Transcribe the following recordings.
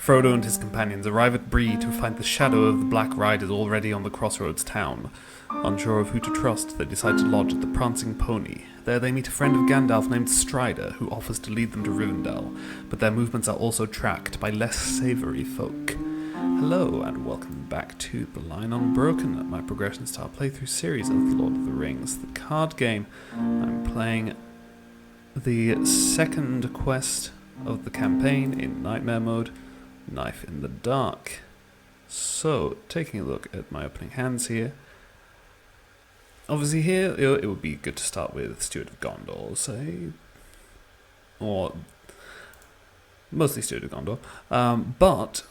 Frodo and his companions arrive at Bree to find the shadow of the Black Riders already on the crossroads town. Unsure of who to trust, they decide to lodge at the Prancing Pony. There they meet a friend of Gandalf named Strider, who offers to lead them to Rivendell, but their movements are also tracked by less savoury folk. Hello, and welcome back to the Line Unbroken, my progression style playthrough series of The Lord of the Rings, the card game. I'm playing the second quest of the campaign in Nightmare mode, Knife in the Dark. So, taking a look at my opening hands here. Obviously here, it would be good to start with Steward of Gondor, say. Or, mostly Steward of Gondor. But,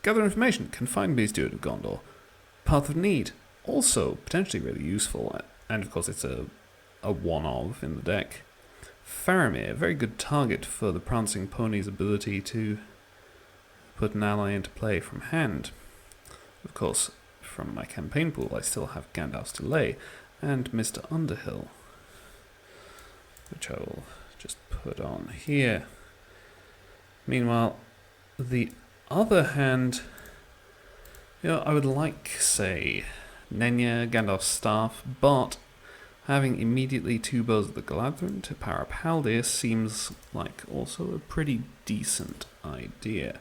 gather information, confine be Steward of Gondor. Path of Need, also potentially really useful, and of course it's a one-of in the deck. Faramir, a very good target for the Prancing Pony's ability to put an ally into play from hand. Of course, from my campaign pool I still have Gandalf's Delay and Mr. Underhill, which I will just put on here. Meanwhile, the other hand, I would like, say, Nenya, Gandalf's Staff, but having immediately two Bows of the Galadhrim to power up Haldir seems like also a pretty decent idea.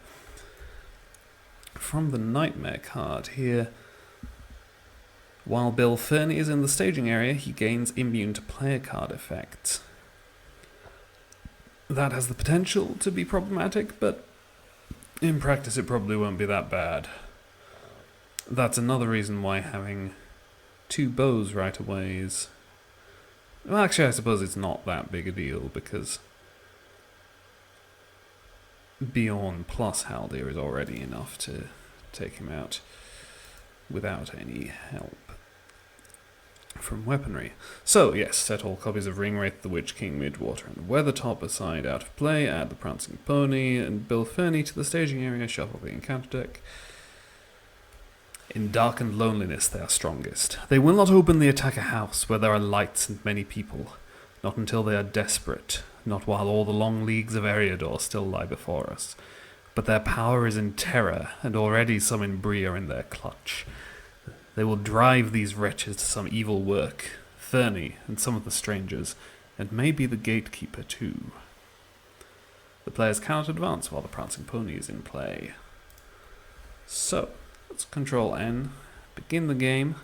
From the Nightmare card here, while Bill Fernie is in the staging area, he gains immune to player card effects. That has the potential to be problematic, but in practice it probably won't be that bad. That's another reason why having two bows right away is... Well, actually, I suppose it's not that big a deal, because Bjorn plus Haldir is already enough to take him out without any help from weaponry. So, yes, set all copies of Ringwraith, the Witch King, Midwater, and Weathertop aside out of play, add the Prancing Pony and Bill Fernie to the staging area, shuffle the encounter deck. In darkened loneliness they are strongest. They will not openly attack a house where there are lights and many people, not until they are desperate, not while all the long leagues of Eriador still lie before us. But their power is in terror, and already some in Bree are in their clutch. They will drive these wretches to some evil work, Fernie and some of the strangers, and maybe the gatekeeper too. The players cannot advance while the Prancing Pony is in play. So, let's Control N, begin the game.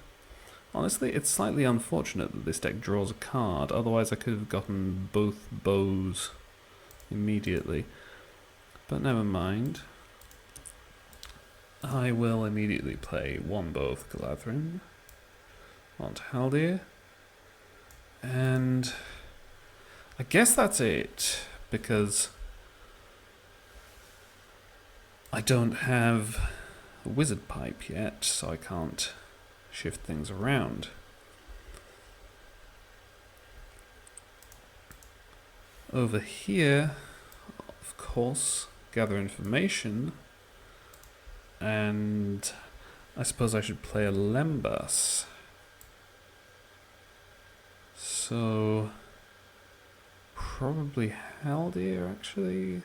Honestly, it's slightly unfortunate that this deck draws a card, otherwise I could have gotten both bows immediately. But never mind. I will immediately play one Bow of Galadhrim onto Haldir. And I guess that's it, because I don't have a Wizard Pipe yet, so I can't shift things around. Over here, of course, gather information, and I suppose I should play a Lembas. So, probably Haldir, actually.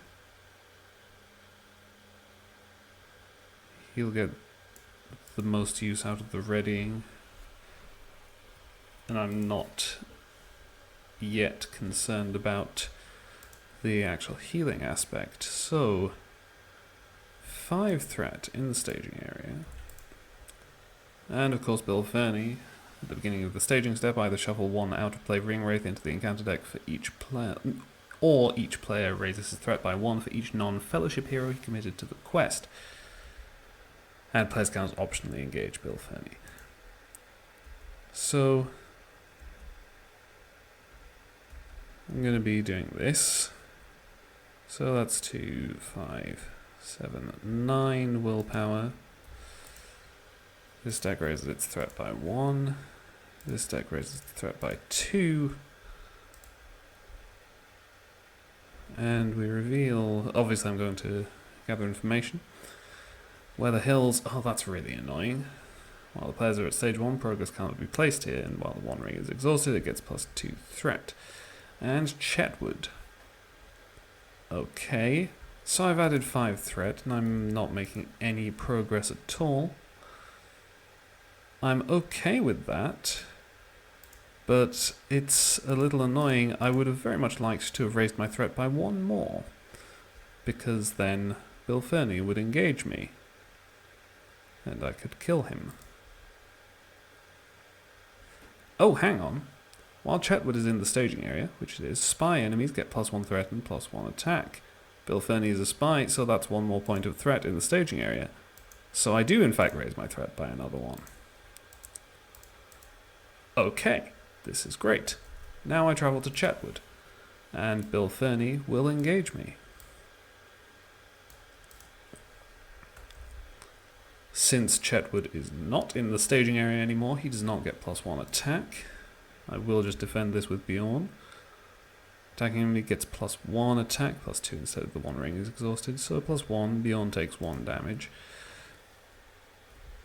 He'll get the most use out of the readying, and I'm not yet concerned about the actual healing aspect. So 5 threat in the staging area, and of course Bill Fernie at the beginning of the staging step either shuffle one out of play Ringwraith into the encounter deck for each player, or each player raises his threat by 1 for each non-fellowship hero he committed to the quest. And players can optionally engage Bill Fernie. So I'm going to be doing this. So that's 2, 5, 7, 9 willpower. This deck raises its threat by 1. This deck raises the threat by 2. And we reveal... Obviously I'm going to gather information. Where the hills... Oh, that's really annoying. While the players are at stage 1, progress cannot be placed here, and while the One Ring is exhausted, it gets +2 threat. And Chetwood. Okay. So I've added 5 threat, and I'm not making any progress at all. I'm okay with that, but it's a little annoying. I would have very much liked to have raised my threat by 1 more, because then Bill Fernie would engage me, and I could kill him. Oh, hang on. While Chetwood is in the staging area, which it is, spy enemies get +1 threat and +1 attack. Bill Fernie is a spy, so that's 1 more point of threat in the staging area. So I do in fact raise my threat by another 1. Okay, this is great. Now I travel to Chetwood, and Bill Fernie will engage me. Since Chetwood is not in the staging area anymore, he does not get +1 attack. I will just defend this with Bjorn. Attacking him, he gets +1 attack, +2 instead of the 1 ring is exhausted, so +1, Bjorn takes 1 damage.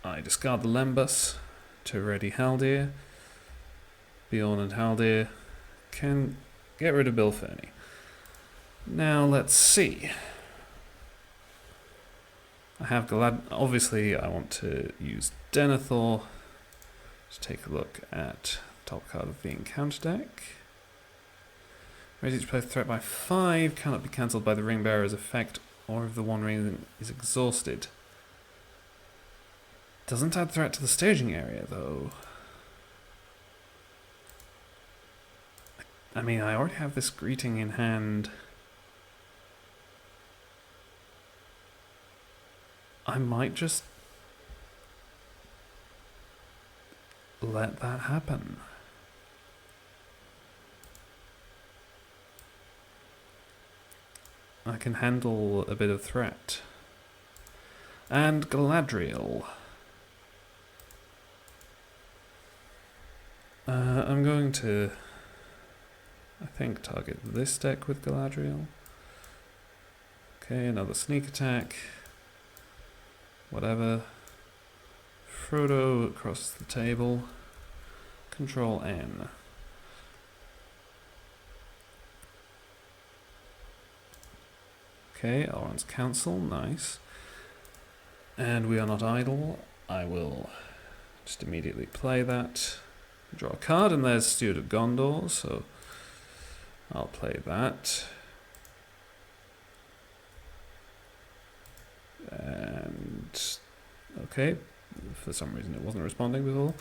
I discard the Lembas to ready Haldir. Bjorn and Haldir can get rid of Bill Fernie. Now let's see. I have obviously I want to use Denethor. Let's take a look at the top card of the encounter deck. Raise each player's threat by 5, cannot be cancelled by the ring bearer's effect or if the 1 ring is exhausted. Doesn't add threat to the staging area though. I mean, I already have this greeting in hand. I might just let that happen. I can handle a bit of threat. And Galadriel. I'm going to, I think, target this deck with Galadriel. Okay, another sneak attack. Whatever. Frodo across the table. Control N. Okay, Elrond's Council, nice. And we are not idle. I will just immediately play that. Draw a card, and there's Steward of Gondor, so I'll play that. And okay, for some reason it wasn't responding before.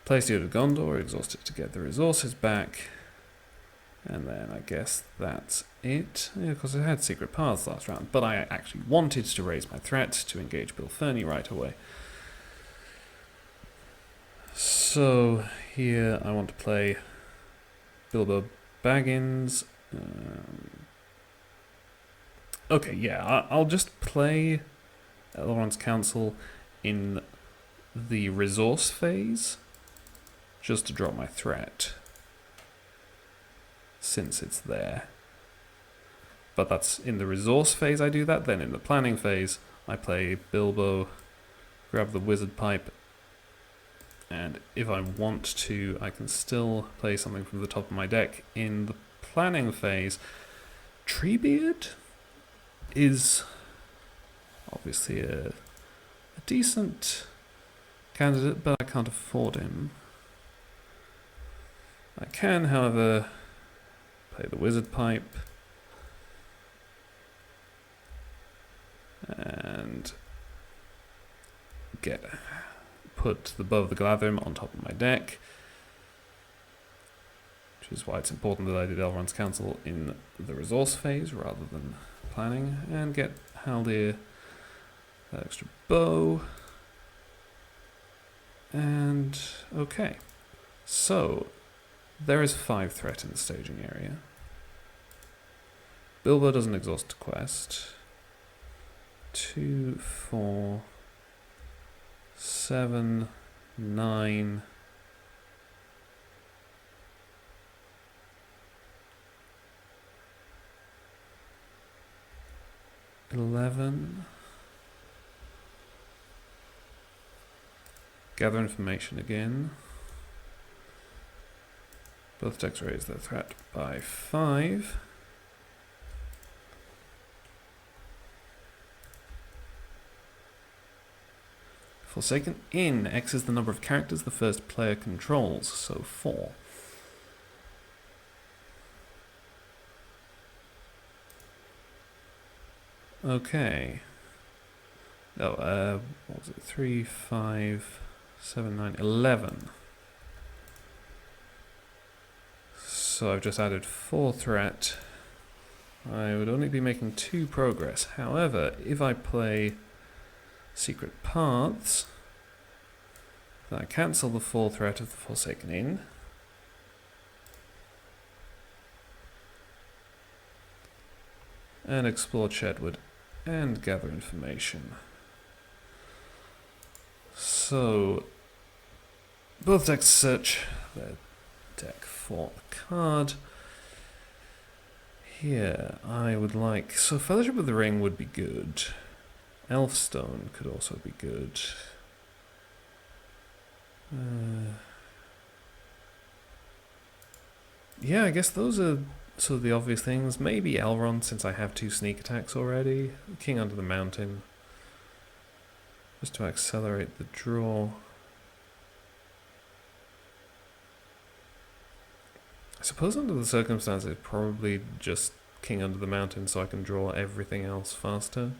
Play Steward of Gondor, exhaust it to get the resources back. And then I guess that's it. Yeah, because I had Secret Paths last round, but I actually wanted to raise my threat to engage Bill Fernie right away. So here I want to play Bilbo Baggins. Okay, yeah, I'll just play Elrond's Council in the resource phase, just to drop my threat, since it's there. But that's in the resource phase I do that, then in the planning phase I play Bilbo, grab the wizard pipe, and if I want to I can still play something from the top of my deck in the planning phase. Treebeard is obviously a decent candidate, but I can't afford him. I can, however, play the wizard pipe and put the Bow of the Glathrim on top of my deck, which is why it's important that I did Elrond's Council in the resource phase rather than planning, and get Haldir that extra bow. And okay, so there is 5 threat in the staging area. Bilbo doesn't exhaust a quest. 2, 4, 7, 9, 11. Gather information again. Both decks raise their threat by 5. Forsaken Inn. X is the number of characters the first player controls, so 4. Okay. Oh, what was it? 3, 5, 7, 9, 11. So I've just added 4 threat. I would only be making 2 progress. However, if I play Secret Paths, then I cancel the 4 threat of the Forsaken Inn. And explore Chedwood and gather information. So, both decks search their deck for a card. Here, I would like... So, Fellowship of the Ring would be good. Elfstone could also be good. Yeah, I guess those are sort of the obvious things. Maybe Elrond, since I have 2 sneak attacks already. King Under the Mountain. Just to accelerate the draw. I suppose under the circumstances, probably just King Under the Mountain so I can draw everything else faster.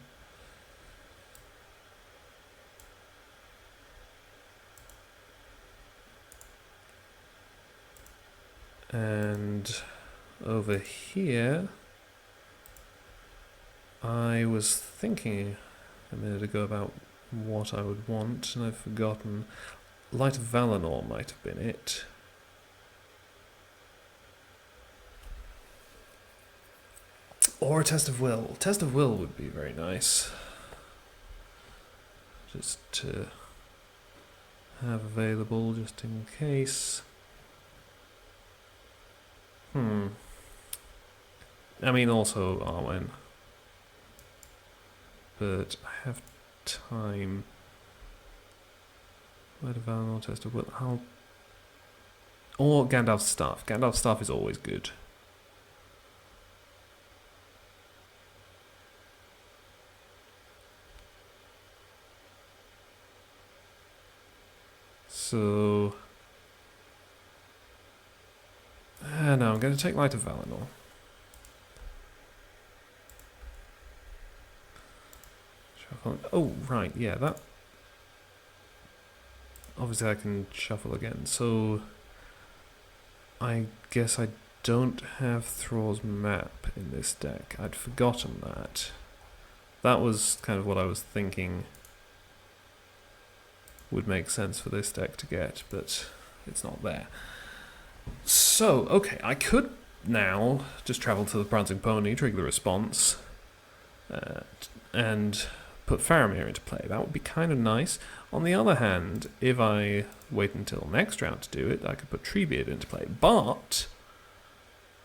And over here, I was thinking a minute ago about what I would want, and I've forgotten. Light of Valinor might have been it. Or a Test of Will. Test of Will would be very nice. Just to have available, just in case. I mean, also Arwen. But I have time. Light of Valinor, Test of Will. Or Gandalf's Staff. Gandalf's Staff is always good. So... no, I'm going to take Light of Valinor. Shuffle. Oh, right, yeah, that... Obviously I can shuffle again, so... I guess I don't have Thrall's Map in this deck. I'd forgotten that. That was kind of what I was thinking would make sense for this deck to get, but it's not there. So, okay, I could now just travel to the Prancing Pony, trigger the response, and put Faramir into play. That would be kind of nice. On the other hand, if I wait until next round to do it, I could put Treebeard into play. But,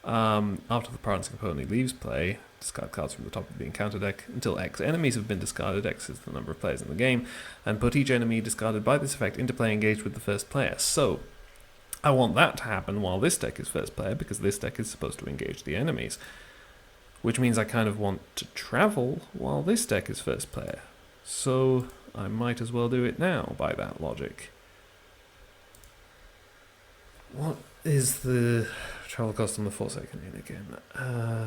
after the Prancing Pony leaves play, discard cards from the top of the encounter deck until X enemies have been discarded, X is the number of players in the game, and put each enemy discarded by this effect into play engaged with the first player. So, I want that to happen while this deck is first player, because this deck is supposed to engage the enemies. Which means I kind of want to travel while this deck is first player. So I might as well do it now, by that logic. What is the travel cost on the Forsaken Inn again?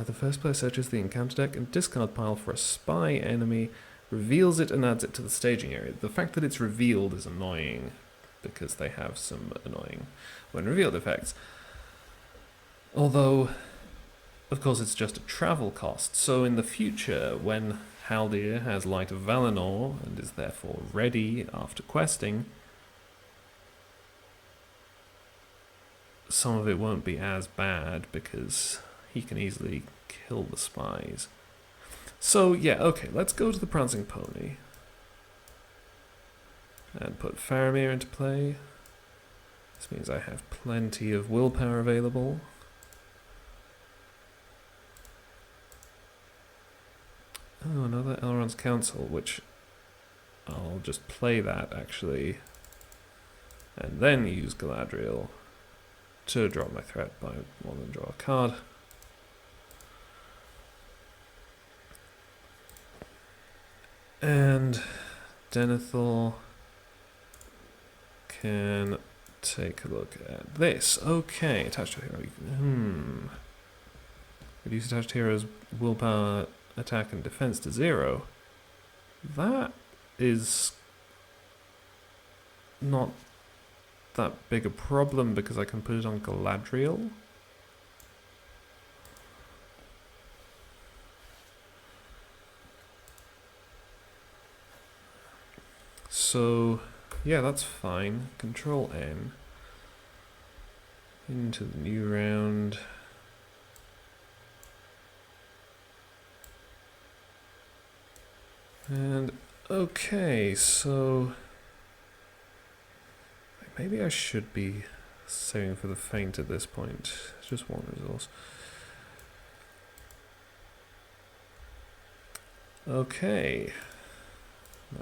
The first player searches the encounter deck and discard pile for a spy enemy, reveals it and adds it to the staging area. The fact that it's revealed is annoying, because they have some annoying when revealed effects. Although, of course, it's just a travel cost, so in the future, when Haldir has Light of Valinor and is therefore ready after questing, some of it won't be as bad because he can easily kill the spies. So yeah, okay, let's go to the Prancing Pony and put Faramir into play. This means I have plenty of willpower available. Oh, another Elrond's Council, which I'll just play that actually, and then use Galadriel to draw my threat by more than draw a card. And Denethor, can take a look at this. Okay, attached to hero. Reduce attached hero's willpower, attack, and defense to 0. That is not that big a problem because I can put it on Galadriel. So, yeah, that's fine. Control N. Into the new round. And, okay, so maybe I should be saving for the feint at this point. It's just one resource. Okay.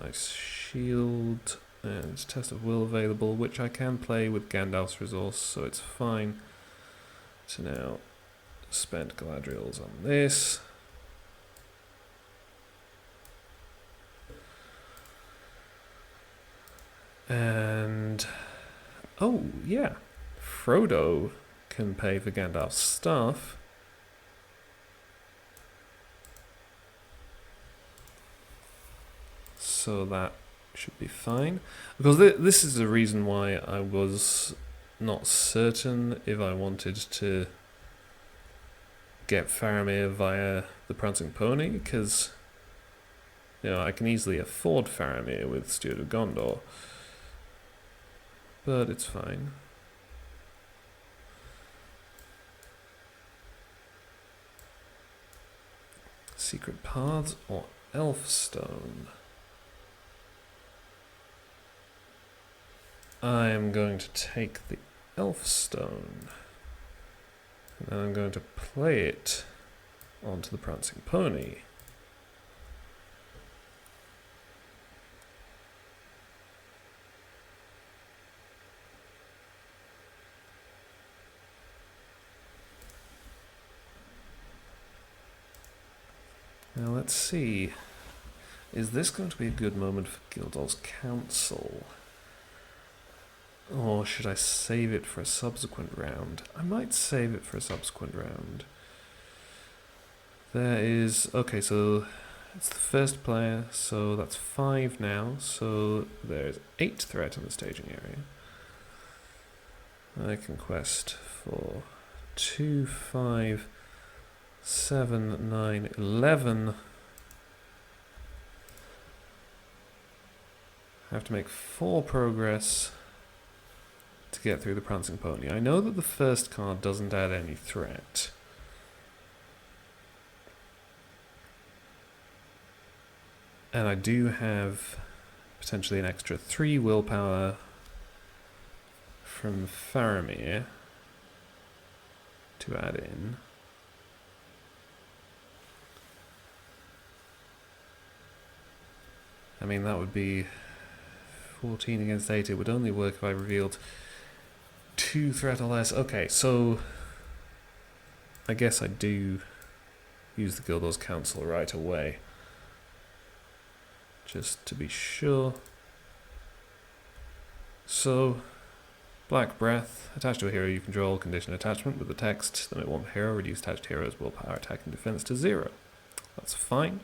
Nice shield and test of will available, which I can play with Gandalf's resource, so it's fine to now spend Galadriel's on this. And oh yeah, Frodo can pay for Gandalf's stuff. So that should be fine. Because this is the reason why I was not certain if I wanted to get Faramir via the Prancing Pony, because you know I can easily afford Faramir with Steward of Gondor. But it's fine. Secret Paths or Elfstone? I am going to take the Elfstone. And then I'm going to play it onto the Prancing Pony. Now let's see, is this going to be a good moment for Gildor's Council? Or should I save it for a subsequent round? I might save it for a subsequent round. There is, okay, so it's the first player, so that's 5 now, so there's 8 threat in the staging area. I can quest for 2, 5, 7, 9, 11. I have to make 4 progress to get through the Prancing Pony. I know that the first card doesn't add any threat. And I do have potentially an extra 3 willpower from Faramir to add in. I mean, that would be 14 against 8. It would only work if I revealed 2 threat or less. Okay, so I guess I do use the Gildor's Council right away. Just to be sure. So, Black Breath. Attached to a hero you control, condition attachment with the text. Limit 1 per hero, reduce attached hero's willpower, attack and defense to 0. That's fine.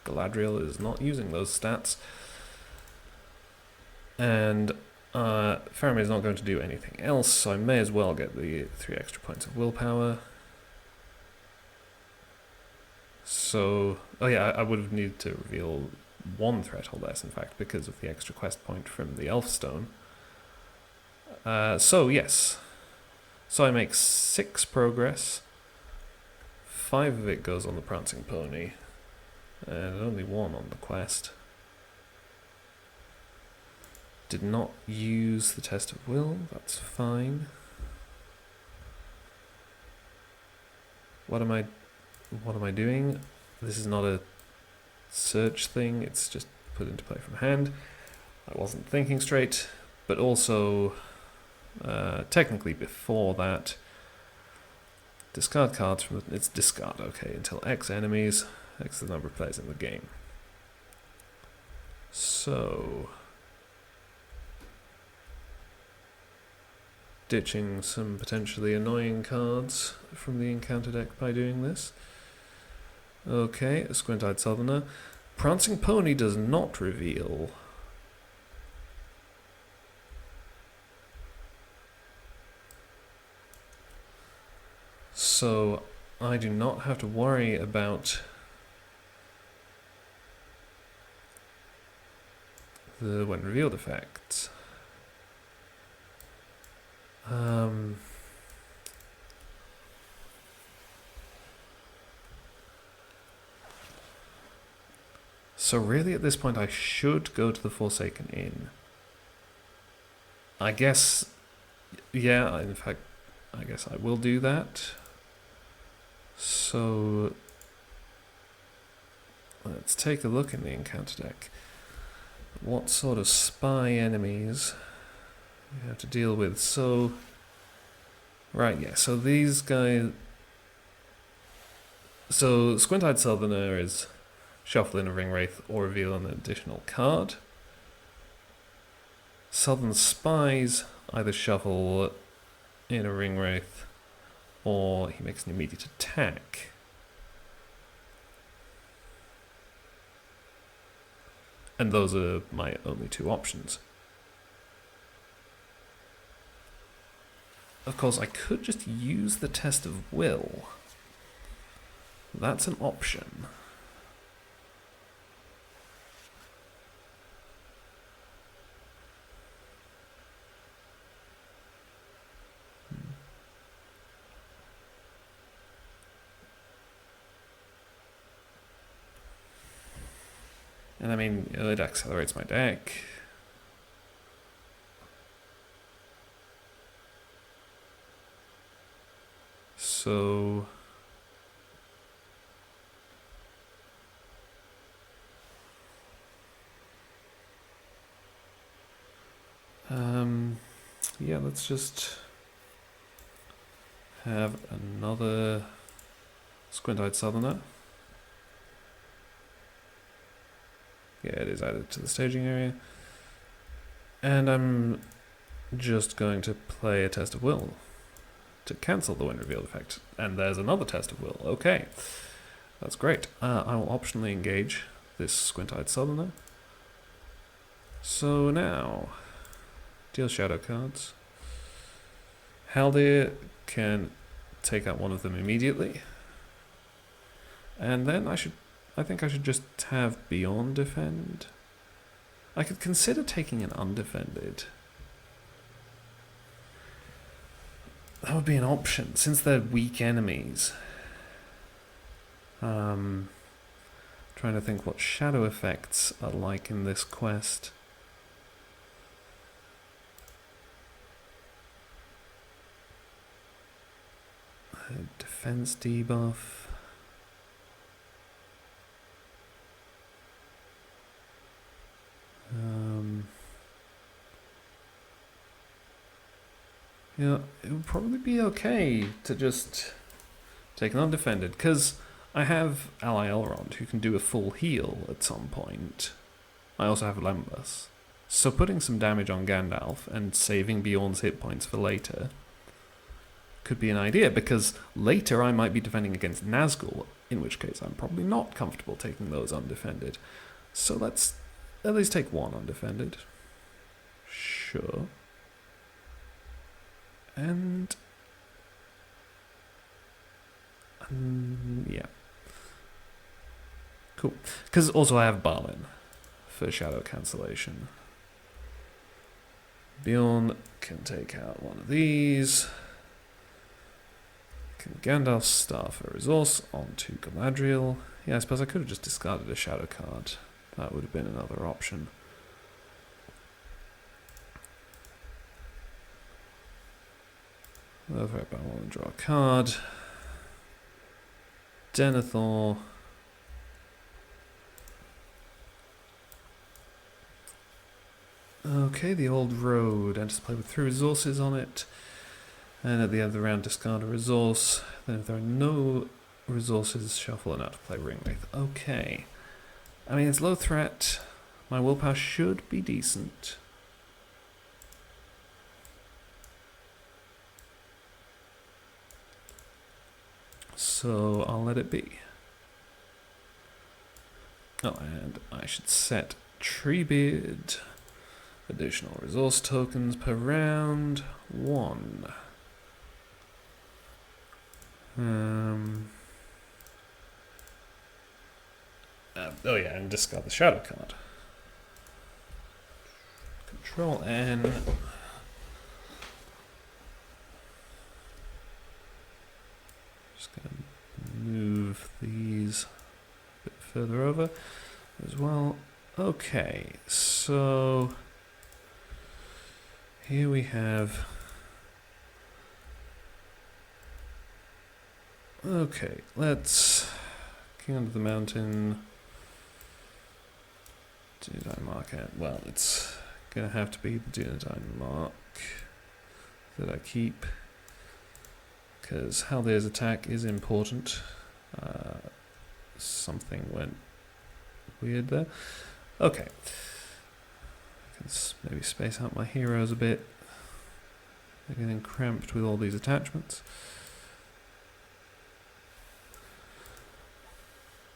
Galadriel is not using those stats. And Faramir is not going to do anything else, so I may as well get the 3 extra points of willpower. So, oh yeah, I would have needed to reveal 1 threat or less, in fact, because of the extra quest point from the Elfstone. So, yes. So I make 6 progress. 5 of it goes on the Prancing Pony. And only 1 on the quest. Did not use the test of will, that's fine. What am I doing? This is not a search thing, it's just put into play from hand. I wasn't thinking straight, but also technically before that, discard cards from it's discard, okay, until X enemies, X the number of players in the game. So ditching some potentially annoying cards from the encounter deck by doing this. Okay, a Squint-Eyed Southerner. Prancing Pony does not reveal. So I do not have to worry about the when revealed effects. So really at this point I should go to the Forsaken Inn. I guess, yeah, in fact, I guess I will do that. So let's take a look in the encounter deck. What sort of spy enemies we have to deal with. So, right, yeah, so these guys... So, Squint-Eyed Southerner is shuffle in a Ring Wraith or reveal an additional card. Southern Spies either shuffle in a Ring Wraith or he makes an immediate attack. And those are my only two options. Of course, I could just use the Test of Will. That's an option. And I mean, it accelerates my deck. So... yeah, let's just have another Squint-Eyed Southerner. Yeah, it is added to the staging area. And I'm just going to play a Test of Will to cancel the When Revealed effect. And there's another Test of Will. Okay, that's great. I will optionally engage this Squint-Eyed Southerner. So now, deal shadow cards. Haldir can take out one of them immediately. And then I think I should just have Beyond defend. I could consider taking an undefended. That would be an option, since they're weak enemies. Trying to think what shadow effects are like in this quest. Defense debuff. Yeah, it would probably be okay to just take an undefended, because I have Ally Elrond who can do a full heal at some point. I also have Lembas. So putting some damage on Gandalf and saving Bjorn's hit points for later could be an idea, because later I might be defending against Nazgul, in which case I'm probably not comfortable taking those undefended. So let's at least take one undefended. Sure. And yeah. Cool. Because also I have Balin for shadow cancellation. Bjorn can take out one of these. Can Gandalf Staff a resource onto Galadriel? Yeah, I suppose I could have just discarded a shadow card. That would have been another option. Over I want to draw a card. Denethor. Okay, the old road. And just play with 3 resources on it. And at the end of the round, discard a resource. Then if there are no resources, shuffle and out to play Ring Wraith. Okay. I mean, it's low threat. My willpower should be decent. so I'll let it be. Oh, and I should set Treebeard. Additional resource tokens per round. 1. Oh yeah, and discard the shadow card. Control N. Just gonna move these a bit further over as well. Okay, so here we have. Okay, let's King Under the Mountain. Dunedain mark out. Well, it's gonna have to be the Dunedain mark that I keep, because Haldir's attack is important. Something went weird there. Okay. I can maybe space out my heroes a bit. They're getting cramped with all these attachments.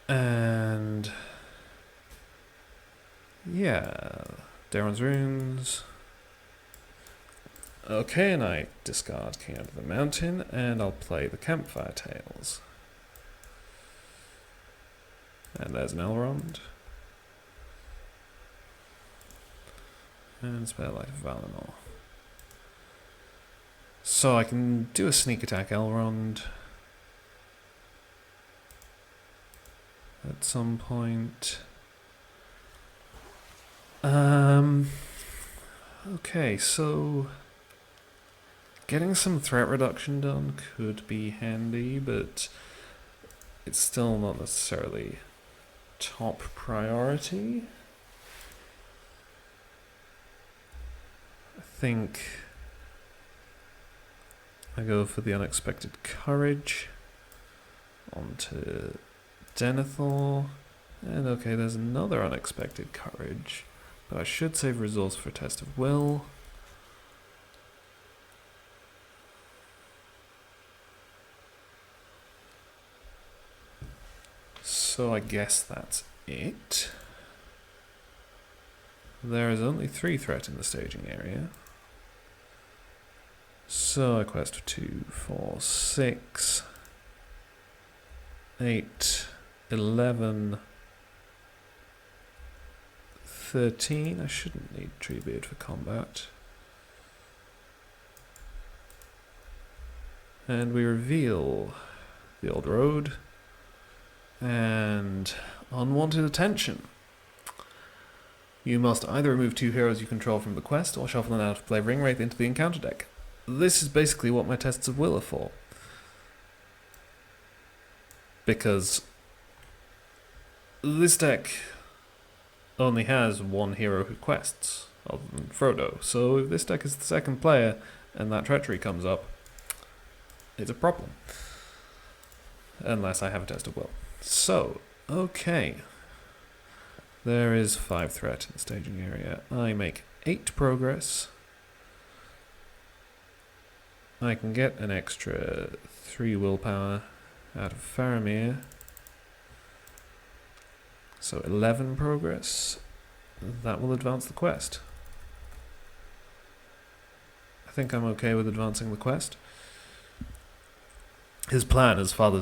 And yeah, Darren's Runes. Okay, and I discard King Under the Mountain, and I'll play the Campfire Tales. And there's an Elrond. And Spare Light of Valinor. So I can do a sneak attack Elrond at some point. Okay, so getting some threat reduction done could be handy, but it's still not necessarily top priority. I think I go for the Unexpected Courage onto Denethor. And okay, there's another Unexpected Courage, but I should save resource for Test of Will. So I guess that's it. There is only 3 threat in the staging area. So I quest for 2, 4, 6, 8, 11, 13. I shouldn't need Treebeard for combat. And we reveal the old road and unwanted attention. You must either remove 2 heroes you control from the quest or shuffle an out of play Ringwraith into the encounter deck. This is basically what my tests of will are for. Because this deck only has 1 hero who quests, other than Frodo. So if this deck is the second player and that treachery comes up, it's a problem. Unless I have a test of will. So, okay. There is 5 threat in the staging area. I make 8 progress. I can get an extra 3 willpower out of Faramir. So 11 progress. That will advance the quest. I think I'm okay with advancing the quest. His plan, as far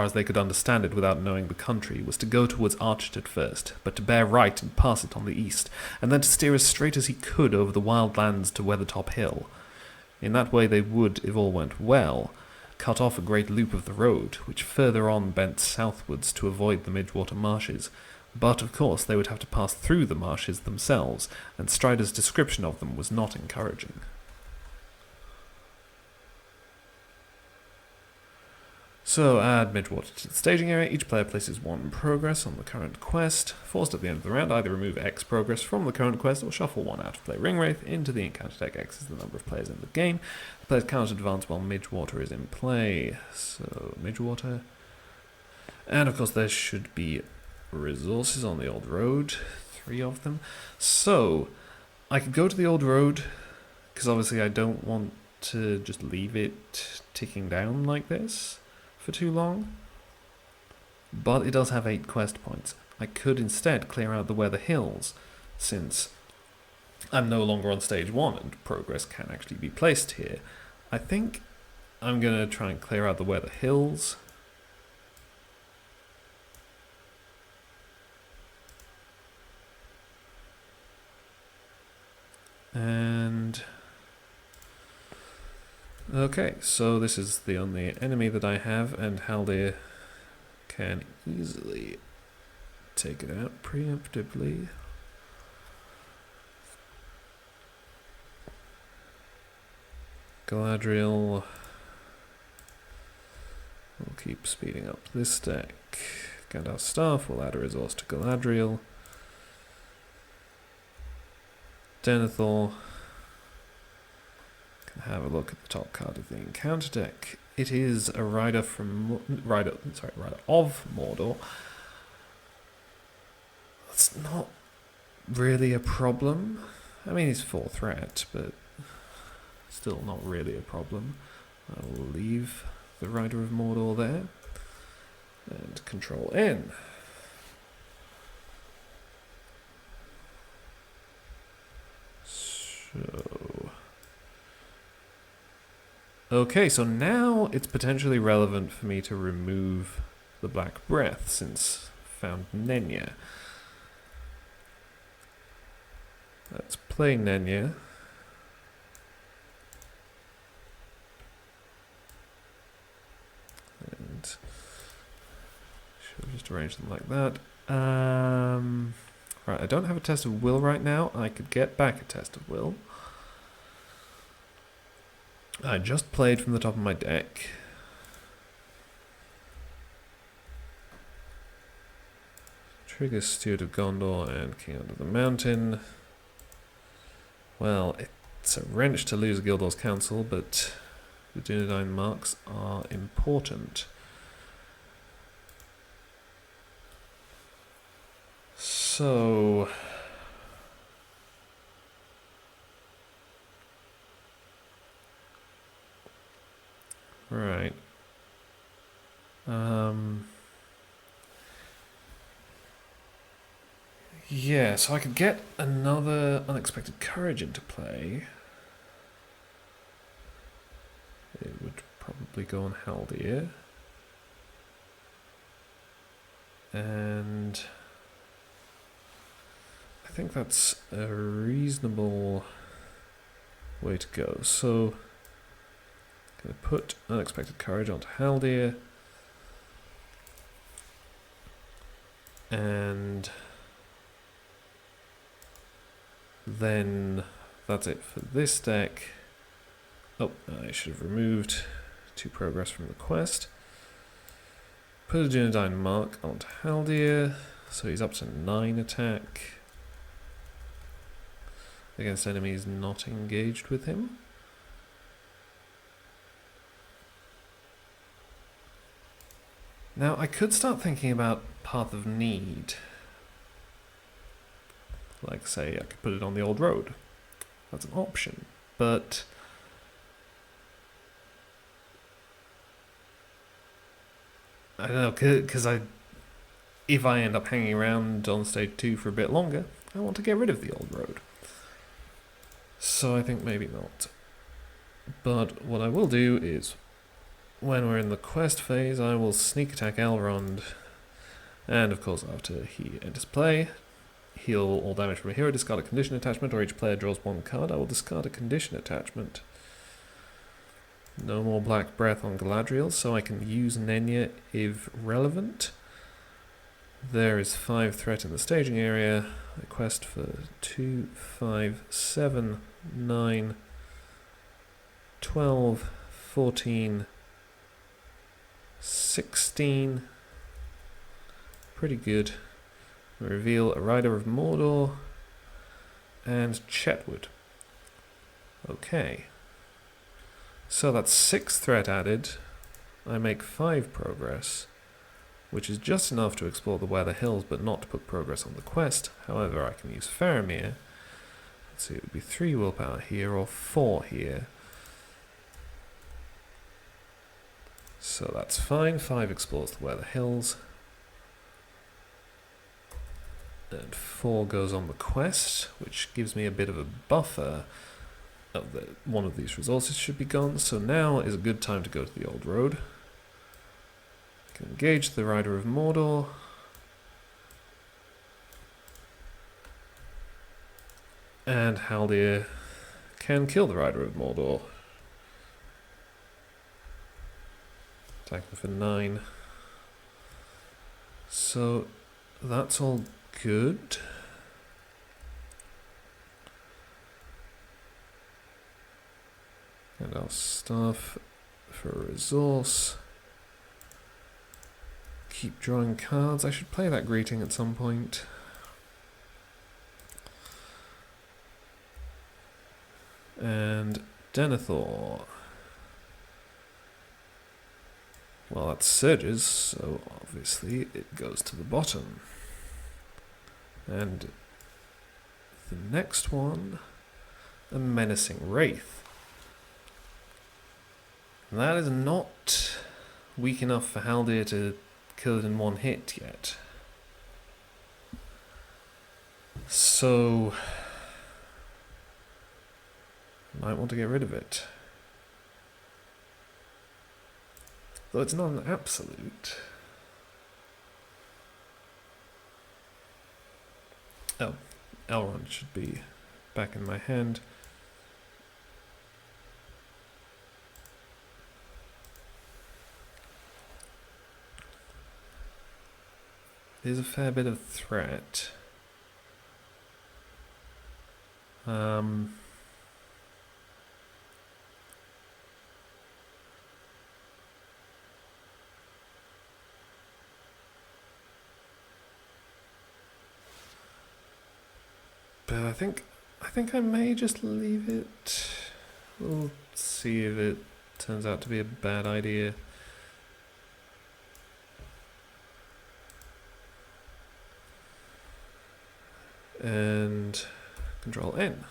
as they could understand it without knowing the country, was to go towards Archet at first, but to bear right and pass it on the east, and then to steer as straight as he could over the wild lands to Weathertop Hill. In that way they would, if all went well, cut off a great loop of the road, which further on bent southwards to avoid the Midgewater marshes. But of course they would have to pass through the marshes themselves, and Strider's description of them was not encouraging. So add Midgewater to the staging area. Each player places 1 progress on the current quest. Forced at the end of the round, either remove X progress from the current quest or shuffle 1 out of play Ringwraith into the encounter deck. X is the number of players in the game. The players cannot advance while Midgewater is in play. So Midgewater. And of course there should be resources on the old road. 3 of them. So I could go to the old road, because obviously I don't want to just leave it ticking down like this for too long. But it does have 8 quest points. I could instead clear out the Weather Hills, since I'm no longer on stage 1 and progress can actually be placed here. I think I'm going to try and clear out the Weather Hills. And okay, so this is the only enemy that I have, and Haldir can easily take it out preemptively. Galadriel will keep speeding up this deck. Gandalf's Staff will add a resource to Galadriel. Denethor can have a look at the top card of the encounter deck. It is a rider of Mordor. That's not really a problem. I mean, he's 4 threat, but still not really a problem. I will leave the rider of Mordor there and Control N. Okay, so now it's potentially relevant for me to remove the Black Breath, since I found Nenya. Let's play Nenya. And should just arrange them like that. Right, I don't have a Test of Will right now. I could get back a Test of Will. I just played from the top of my deck. Trigger Steward of Gondor and King Under the Mountain. Well, it's a wrench to lose Gildor's Council, but the Dunedain marks are important. So right. Yeah, so I could get another Unexpected Courage into play. It would probably go on Haldir. And I think that's a reasonable way to go. So I'm going to put Unexpected Courage onto Haldir. And then that's it for this deck. Oh, I should have removed 2 progress from the quest. Put a Dunedain mark onto Haldir, so he's up to 9 attack against enemies not engaged with him. Now I could start thinking about Path of Need. Like, say, I could put it on the old road. That's an option. But I don't know, because if I end up hanging around on stage 2 for a bit longer, I want to get rid of the old road. So I think maybe not. But what I will do is, when we're in the quest phase, I will sneak attack Elrond. And of course, after he enters play, heal all damage from a hero, discard a condition attachment, or each player draws 1 card. I will discard a condition attachment. No more Black Breath on Galadriel, so I can use Nenya if relevant. There is 5 threat in the staging area. I quest for 2, 5, 7, 9, 12, 14, 16. Pretty good. Reveal a Rider of Mordor and Chetwood. Okay. So that's 6 threat added. I make 5 progress, which is just enough to explore the Weather Hills, but not to put progress on the quest. However, I can use Faramir. Let's see, it would be 3 willpower here, or 4 here. So that's fine. 5 explores the Weather Hills. And 4 goes on the quest, which gives me a bit of a buffer of the one of these resources should be gone. So now is a good time to go to the old road. I can engage the Rider of Mordor. And Haldir can kill the Rider of Mordor. Attack him for 9. So that's all good. And our stuff for a resource. Keep drawing cards. I should play that greeting at some point. And Denethor. Well, that's Surges, so obviously it goes to the bottom. And the next one, a Menacing Wraith. That is not weak enough for Haldir to kill it in one hit yet. So might want to get rid of it. Though it's not an absolute. Oh, Elrond should be back in my hand. There's a fair bit of threat. But I think I may just leave it. We'll see if it turns out to be a bad idea. And Control N.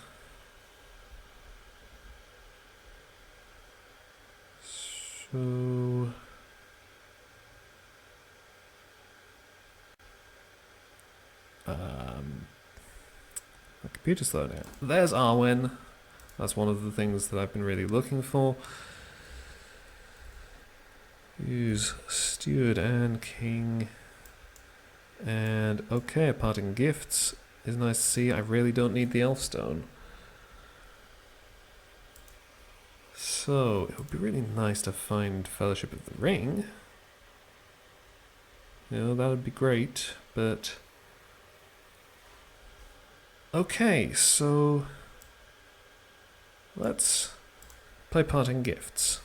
So my computer's slow now. There's Arwen. That's one of the things that I've been really looking for. Use Steward and King. And okay, parting gifts is nice to see. I really don't need the Elfstone. So it would be really nice to find Fellowship of the Ring. You know, that would be great, but okay, so let's play Parting Gifts.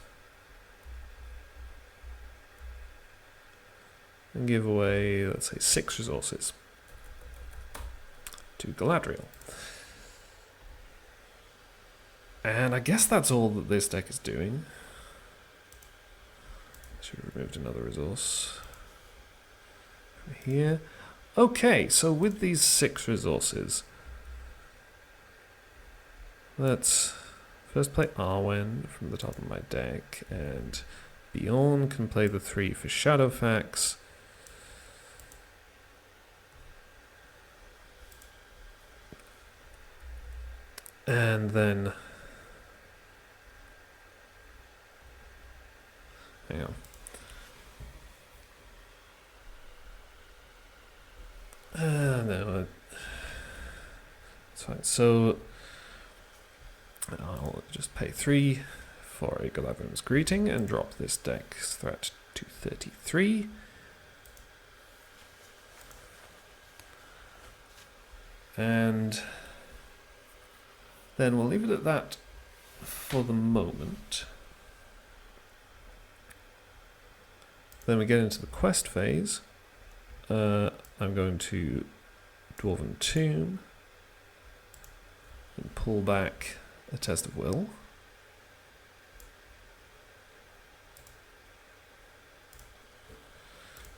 And give away, let's say, 6 resources to Galadriel. And I guess that's all that this deck is doing. Should have removed another resource from here. Okay, so with these 6 resources, let's first play Arwen from the top of my deck, and Bjorn can play the 3 for Shadowfax. And then hang on. No, it's fine. So I'll just pay 3 for a Galadriel's Greeting and drop this deck's threat to 33. And then we'll leave it at that for the moment. Then we get into the quest phase. I'm going to Dwarven Tomb and pull back a Test of Will.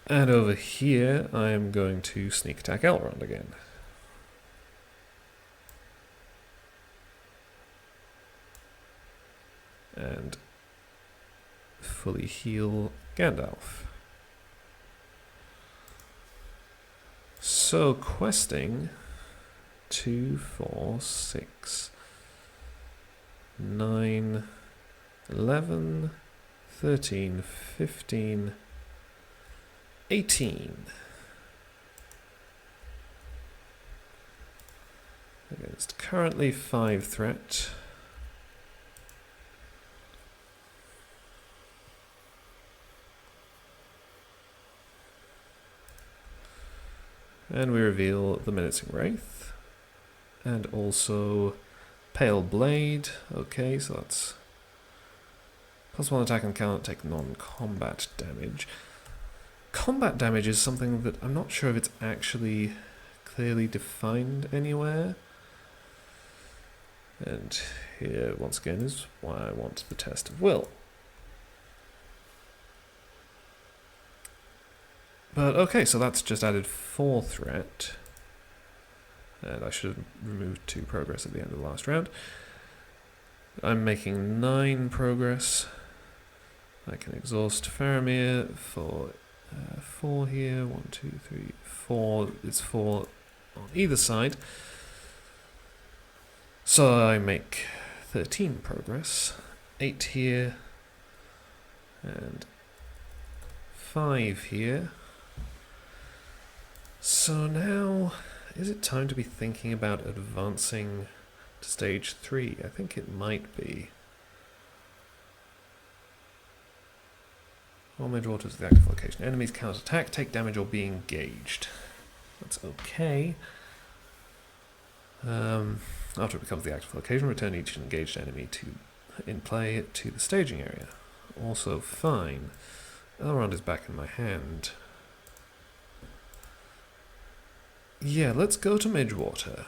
And over here, I am going to sneak attack Elrond again. And fully heal Gandalf. So questing 2, 4, 6, 9, 11, 13, 15, 18. Against currently 5 threat. And we reveal the Menacing Wraith. And also Pale Blade. Okay, so that's +1 attack and cannot take non-combat damage. Combat damage is something that I'm not sure if it's actually clearly defined anywhere. And here, once again, is why I want the test of will. But okay, so that's just added 4 threat. And I should have removed 2 progress at the end of the last round. I'm making 9 progress. I can exhaust Faramir for 4 here. 1, 2, 3, 4. It's 4 on either side. So I make 13 progress. 8 here. And 5 here. So now, is it time to be thinking about advancing to stage 3? I think it might be. All major waters of the active location. Enemies counterattack, take damage, or be engaged. That's okay. After it becomes the active location, return each engaged enemy in play to the staging area. Also fine. Elrond is back in my hand. Yeah, let's go to Midgewater,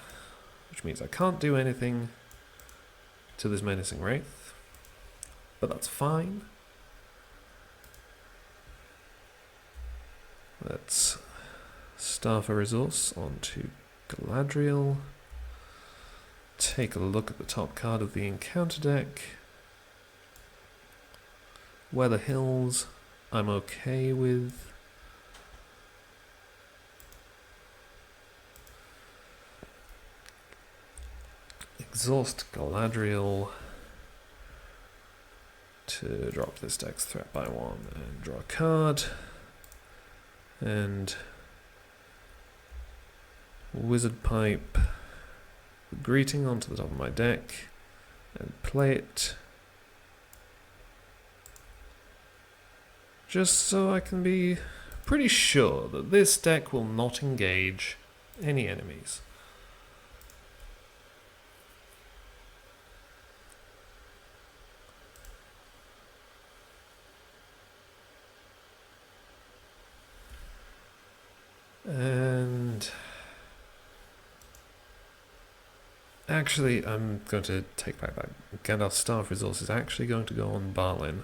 which means I can't do anything to this Menacing Wraith, but that's fine. Let's staff a resource onto Galadriel, take a look at the top card of the encounter deck. Weather Hills, I'm okay with. Exhaust Galadriel to drop this deck's threat by 1 and draw a card. And Wizard Pipe Greeting onto the top of my deck and play it. Just so I can be pretty sure that this deck will not engage any enemies. And actually, I'm going to take back that Gandalf's staff resource is actually going to go on Balin.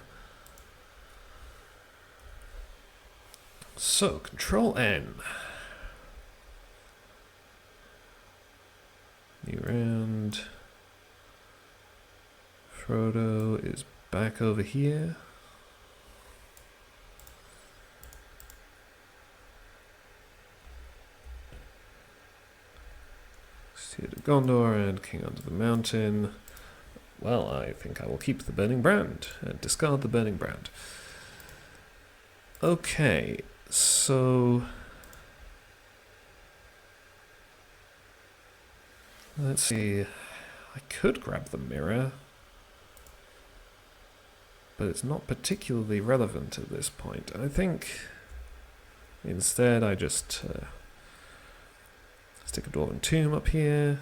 So, Control N. New round. Frodo is back over here. Steward of Gondor and King Under the Mountain. Well, I think I will keep the Burning Brand and discard the Burning Brand. Okay, so let's see. I could grab the mirror, but it's not particularly relevant at this point. I think instead I just stick a Dwarven Tomb up here,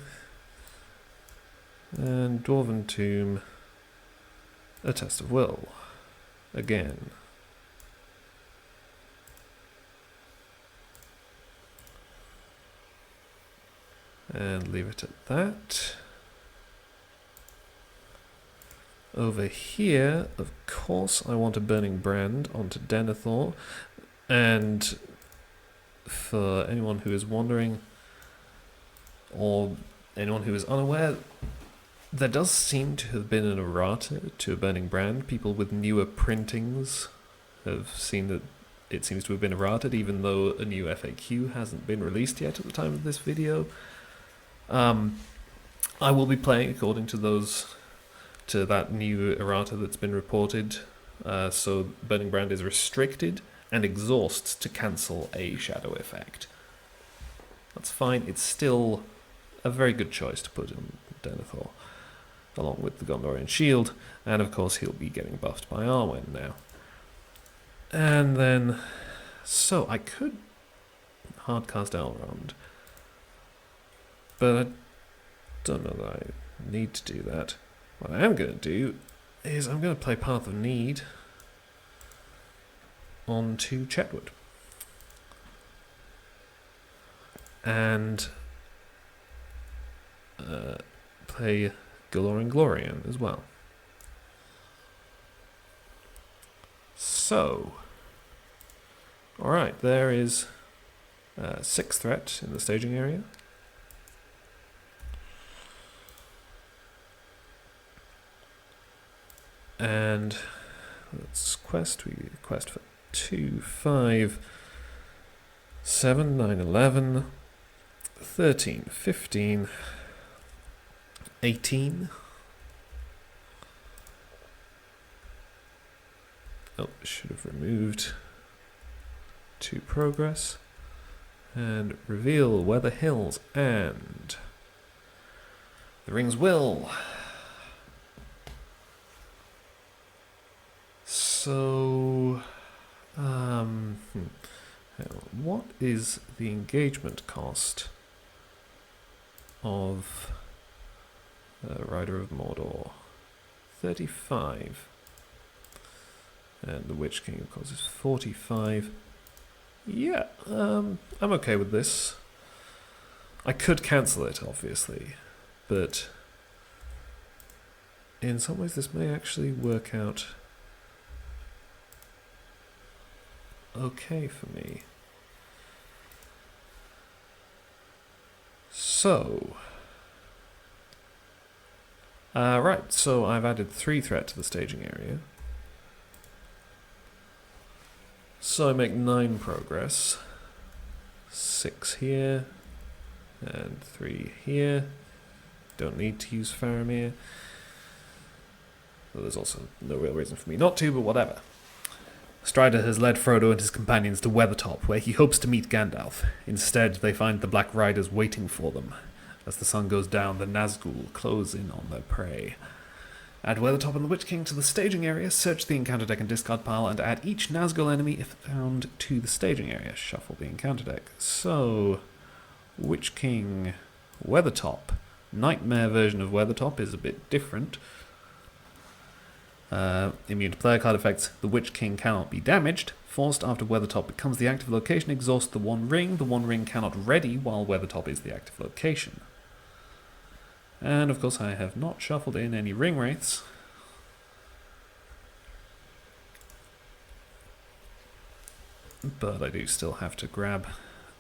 and Dwarven Tomb, a Test of Will, again. And leave it at that. Over here, of course, I want a Burning Brand onto Denethor. And for anyone who is wondering, or anyone who is unaware, There does seem to have been an errata to a burning brand. People with newer printings have seen that it seems to have been errated, even though a new FAQ hasn't been released yet at the time of this video. I will be playing according to that new errata that's been reported. So Burning Brand is restricted and exhausts to cancel a shadow effect. That's fine. It's still a very good choice to put in Denethor, along with the Gondorian Shield, and of course he'll be getting buffed by Arwen now. And then, so I could hardcast Elrond, but I don't know that I need to do that. What I am going to do is I'm going to play Path of Need onto Chetwood. And play Galorian Glorian as well. So, alright, there is 6 threat in the staging area. And let's quest. We quest for 2, 5, 7, 9, 11, 13, 15, 18. Oh, should have removed 2 progress. And reveal Weather Hills and the Ring's Will. So, what is the engagement cost of Rider of Mordor? 35. And the Witch King, of course, is 45. Yeah, I'm okay with this. I could cancel it, obviously, but in some ways this may actually work out okay for me. So, right, so I've added 3 threat to the staging area. So I make 9 progress. 6 here, and 3 here. Don't need to use Faramir. Well, there's also no real reason for me not to, but whatever. Strider has led Frodo and his companions to Weathertop, where he hopes to meet Gandalf. Instead, they find the Black Riders waiting for them. As the sun goes down, the Nazgul close in on their prey. Add Weathertop and the Witch King to the staging area, search the encounter deck and discard pile, and add each Nazgul enemy if found to the staging area. Shuffle the encounter deck. So, Witch King, Weathertop. Nightmare version of Weathertop is a bit different. Immune to player card effects. The Witch King cannot be damaged. Forced after Weathertop becomes the active location, exhaust the one ring. The one ring cannot ready while Weathertop is the active location. And of course I have not shuffled in any ring wraiths. But I do still have to grab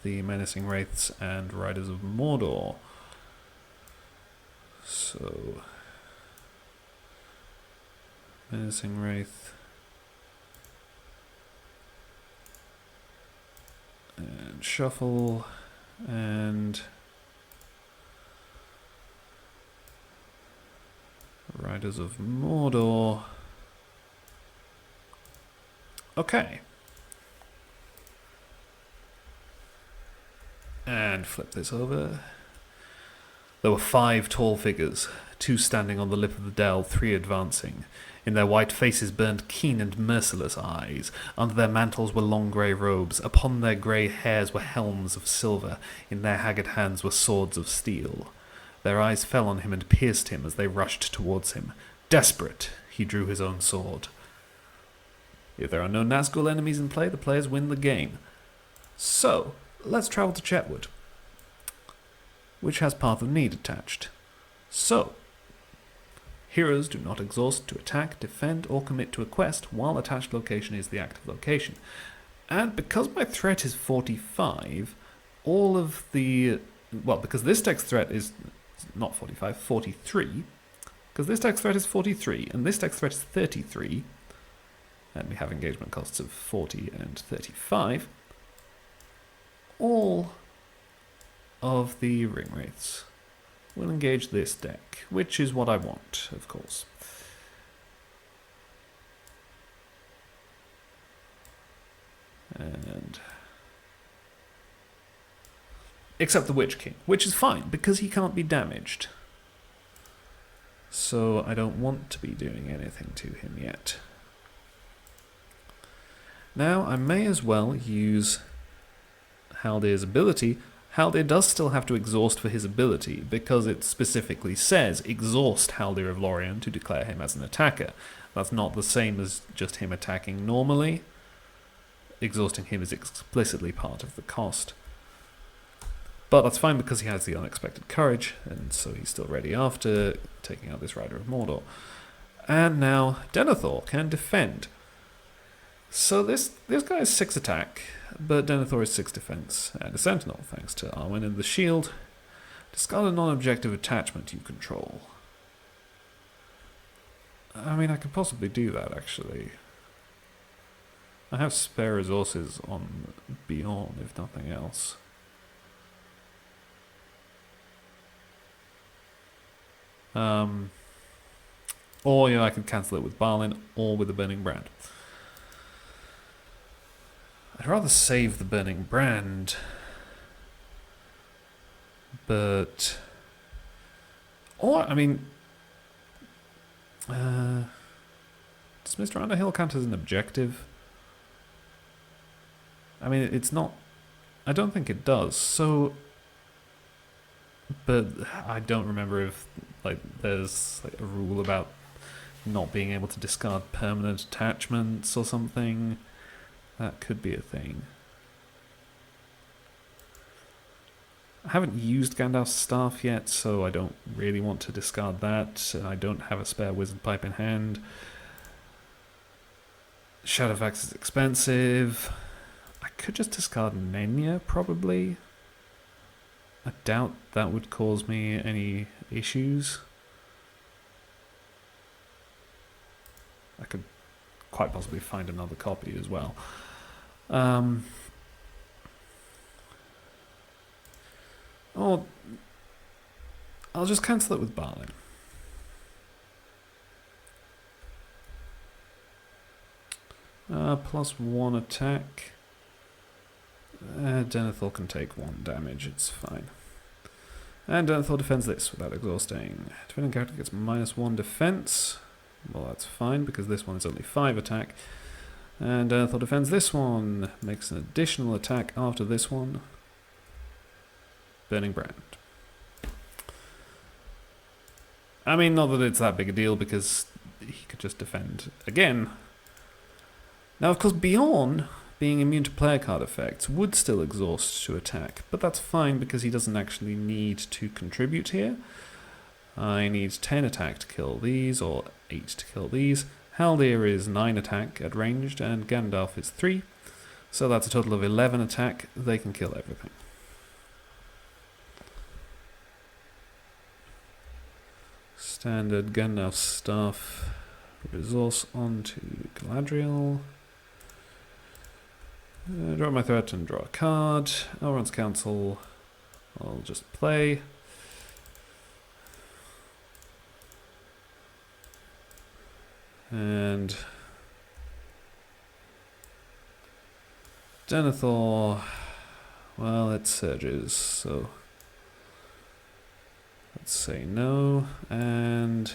the Menacing Wraiths and Riders of Mordor. So, Menacing Wraith. And shuffle. And Riders of Mordor. Okay. And flip this over. There were 5 tall figures, 2 standing on the lip of the dell, 3 advancing. In their white faces burned keen and merciless eyes. Under their mantles were long grey robes. Upon their grey hairs were helms of silver. In their haggard hands were swords of steel. Their eyes fell on him and pierced him as they rushed towards him. Desperate, he drew his own sword. If there are no Nazgul enemies in play, the players win the game. So, let's travel to Chetwood, which has Path of Need attached. So, heroes do not exhaust to attack, defend, or commit to a quest while attached location is the active location. And because my threat is 45, all of the... Well, because this deck's threat is not 45, 43, Because this deck's threat is 43, and this deck's threat is 33, and we have engagement costs of 40 and 35, all of the ring wraiths will engage this deck, which is what I want, of course. And except the Witch King, which is fine because he can't be damaged. So I don't want to be doing anything to him yet. Now I may as well use Haldir's ability. Haldir does still have to exhaust for his ability because it specifically says exhaust Haldir of Lorien to declare him as an attacker. That's not the same as just him attacking normally. Exhausting him is explicitly part of the cost. But that's fine because he has the unexpected courage, and so he's still ready after taking out this Rider of Mordor. And now Denethor can defend. So this guy is 6 attack, but Denethor is 6 defense, and a Sentinel, thanks to Arwen and the shield. Discard a non-objective attachment you control. I mean, I could possibly do that, actually. I have spare resources on Beyond, if nothing else. Or, I could cancel it with Balin or with the Burning Brand. I'd rather save the Burning Brand, but... Or, I mean... does Mr. Underhill count as an objective? I mean, it's not... I don't think it does, so... But I don't remember if there's a rule about not being able to discard permanent attachments or something. That could be a thing. I haven't used Gandalf's staff yet, so I don't really want to discard that. I don't have a spare wizard pipe in hand. Shadowfax is expensive. I could just discard Nenya, probably. I doubt that would cause me any issues. I could quite possibly find another copy as well. Or I'll just cancel it with Balin. +1 attack. Denethor can take 1 damage, it's fine. And Denethor defends this without exhausting. Defending character gets -1 defense. Well, that's fine because this one is only 5 attack. And Denethor defends this one. Makes an additional attack after this one. Burning Brand. I mean, not that it's that big a deal because he could just defend again. Now, of course, Bjorn, being immune to player card effects, would still exhaust to attack, but that's fine because he doesn't actually need to contribute here. I need 10 attack to kill these, or 8 to kill these. Haldir is 9 attack at ranged, and Gandalf is 3. So that's a total of 11 attack. They can kill everything. Standard Gandalf staff. Resource onto Galadriel. Draw my threat and draw a card. Elrond's Council. I'll just play. And Denethor, well, it surges, so let's say no. And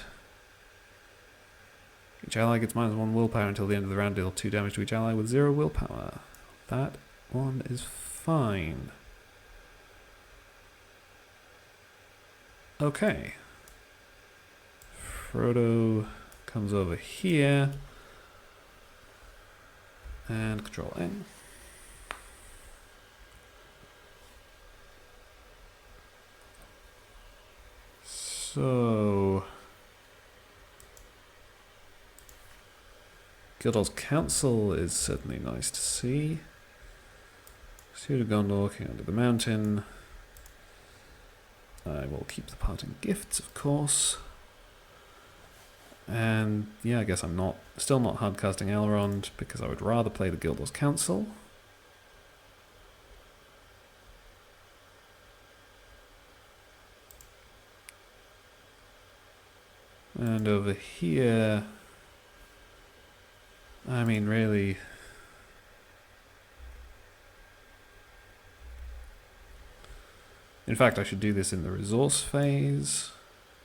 each ally gets -1 willpower until the end of the round. Deal 2 damage to each ally with 0 willpower. That one is fine. Okay. Frodo comes over here and Control N. So Gildor's Council is certainly nice to see. Steward of Gondor, King Under the Mountain. I will keep the parting gifts, of course. And yeah, I guess I'm still not hardcasting Elrond because I would rather play the Guildhall's Council. And over here, I mean, really, in fact, I should do this in the resource phase,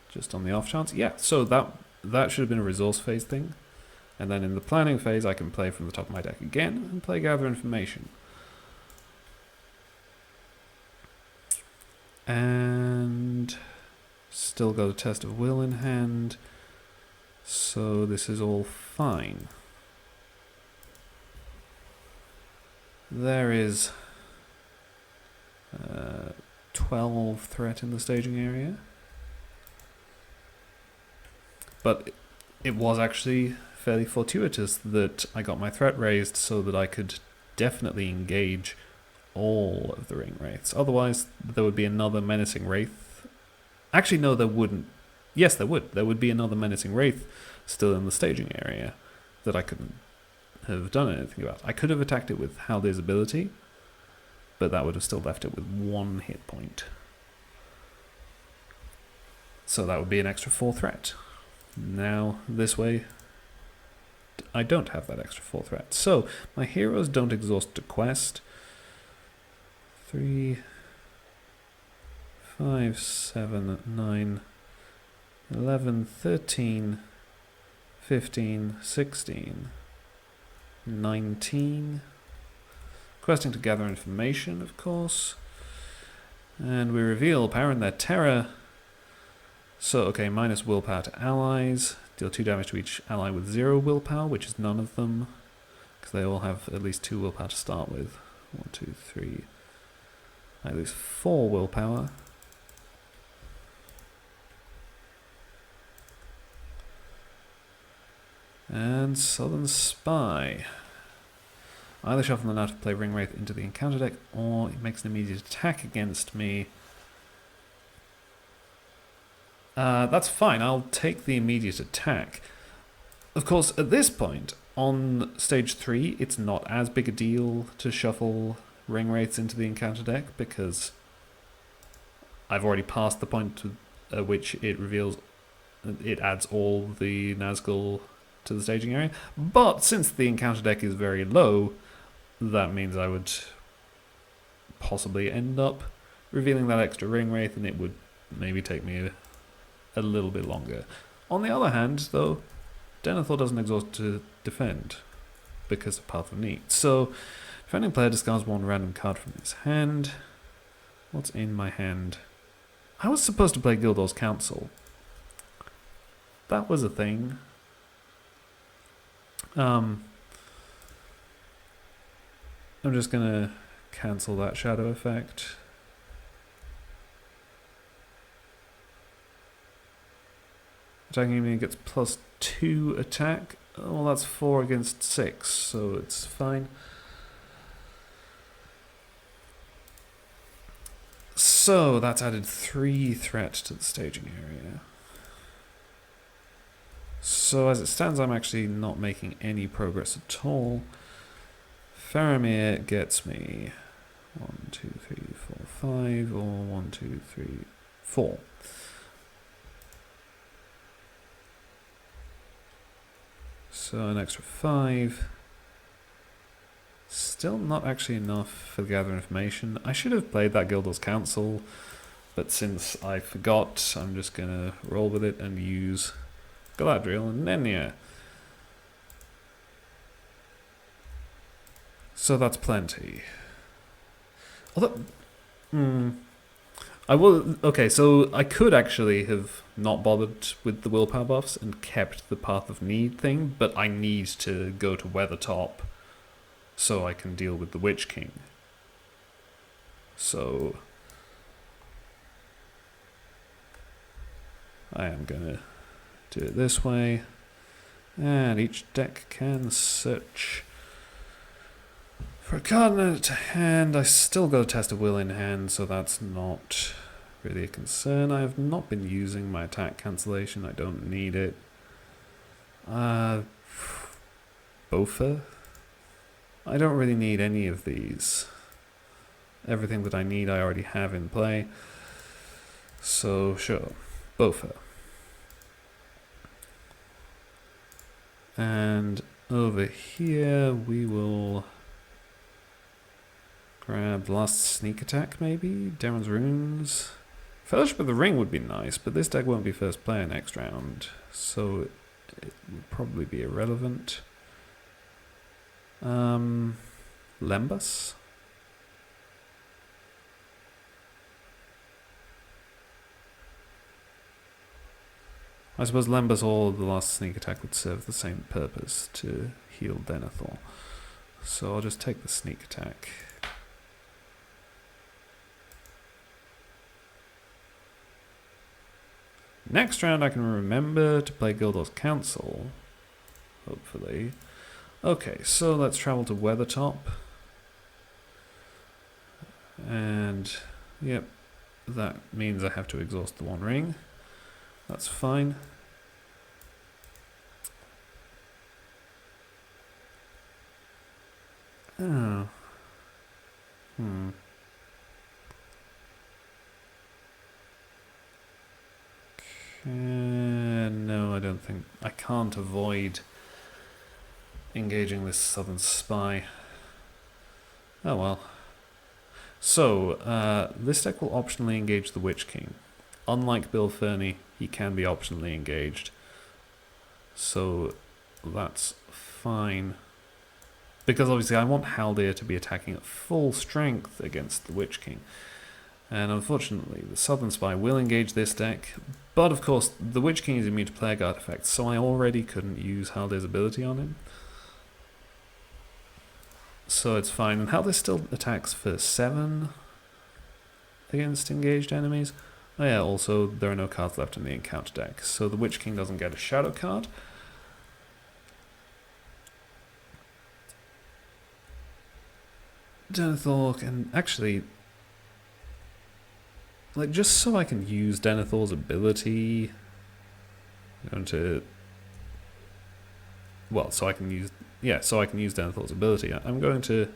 just on the off chance. Yeah, so that should have been a resource phase thing. And then in the planning phase, I can play from the top of my deck again and play Gather Information. And still got a Test of Will in hand, so this is all fine. There is 12 threat in the staging area. But it was actually fairly fortuitous that I got my threat raised so that I could definitely engage all of the ring wraiths. Otherwise, there would be another menacing wraith. Actually, no, there wouldn't. Yes, there would. There would be another menacing wraith still in the staging area that I couldn't have done anything about. I could have attacked it with Haldir's ability, but that would have still left it with 1 hit point. So that would be an extra 4 threat. Now, this way, I don't have that extra 4 threat. So, my heroes don't exhaust to quest. 3, 5, 7, 9, 11, 13, 15, 16, 19. Questing to gather information, of course. And we reveal power in their terror. So, okay, minus willpower to allies. Deal 2 damage to each ally with 0 willpower, which is none of them, because they all have at least 2 willpower to start with. 1, 2, 3. I lose 4 willpower. And Southern Spy. Either shuffle the now to play Ring Wraith into the encounter deck, or it makes an immediate attack against me. That's fine, I'll take the immediate attack. Of course, at this point, on stage 3, it's not as big a deal to shuffle Ring Wraiths into the encounter deck, because I've already passed the point at which it adds all the Nazgul to the staging area. But since the encounter deck is very low, that means I would possibly end up revealing that extra Ring Wraith, and it would maybe take me a little bit longer. On the other hand, though, Denethor doesn't exhaust to defend because of Path of Need. So, defending player discards 1 random card from his hand. What's in my hand? I was supposed to play Guildhall's Council. That was a thing. I'm just gonna cancel that shadow effect. Attacking enemy gets +2 attack. Well, that's 4 against 6, so it's fine. So that's added 3 threat to the staging area. So as it stands, I'm actually not making any progress at all. Faramir gets me 1, 2, 3, 4, 5, or 1, 2, 3, 4. So an extra 5. Still not actually enough for the gather information. I should have played that Guildhall's Council, but since I forgot, I'm just gonna roll with it and use Galadriel and Nenya. So that's plenty. Although, okay, so I could actually have not bothered with the willpower buffs and kept the Path of Need thing, but I need to go to Weathertop so I can deal with the Witch King. So I am gonna do it this way, and each deck can search for a card in its hand. I still got a Test of Will in hand, so that's not really a concern. I have not been using my attack cancellation. I don't need it. Bofa? I don't really need any of these. Everything that I need I already have in play. So sure, Bofa. And over here we will grab the last sneak attack maybe? Darren's Runes. Fellowship of the Ring would be nice, but this deck won't be first player next round, so it would probably be irrelevant. Lembas? I suppose Lembas or the last sneak attack would serve the same purpose, to heal Denethor. So I'll just take the sneak attack. Next round I can remember to play Gildor's Council, hopefully. Okay, so let's travel to Weathertop. And, yep, that means I have to exhaust the One Ring. That's fine. Oh. No, I don't think... I can't avoid engaging this Southern Spy. Oh well. So, this deck will optionally engage the Witch King. Unlike Bill Fernie, he can be optionally engaged. So, that's fine. Because obviously I want Haldir to be attacking at full strength against the Witch King. And unfortunately, the Southern Spy will engage this deck. But of course, the Witch King is immune to Plague Artifacts, so I already couldn't use Haldir's ability on him. So it's fine. And Haldir still attacks for 7 against engaged enemies. Oh yeah, also there are no cards left in the encounter deck, so the Witch King doesn't get a shadow card. Denethor can actually... like, just so I can use Denethor's ability... I'm going to... well, so I can use... yeah, so I can use Denethor's ability. I'm going to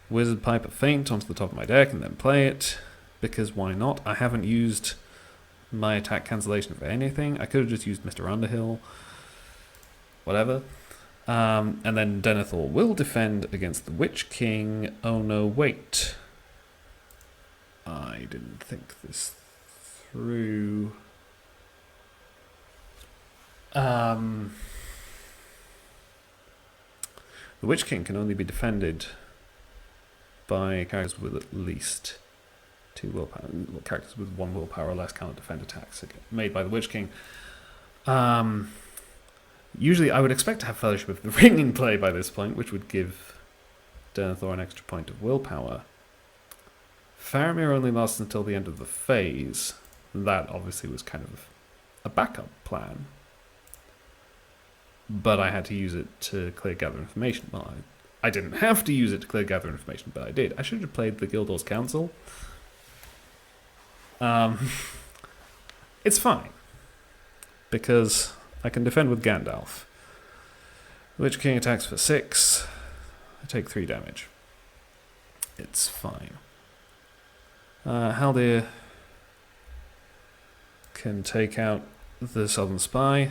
Wizard Pipe a Feint onto the top of my deck and then play it, because why not? I haven't used my attack cancellation for anything. I could have just used Mr. Underhill. Whatever. And then Denethor will defend against the Witch King. Oh no, wait. I didn't think this through. The Witch King can only be defended by characters with at least 2 willpower. Characters with 1 willpower or less cannot defend attacks made by the Witch King. Usually I would expect to have Fellowship of the Ring in play by this point, which would give Denethor an extra point of willpower. Faramir only lasts until the end of the phase. That obviously was kind of a backup plan. But I had to use it to clear Gather Information. Well, I didn't have to use it to clear Gather Information, but I did. I should have played the Gildor's Council. It's fine. Because I can defend with Gandalf. Witch King attacks for 6. I take 3 damage. It's fine. Haldir can take out the Southern Spy.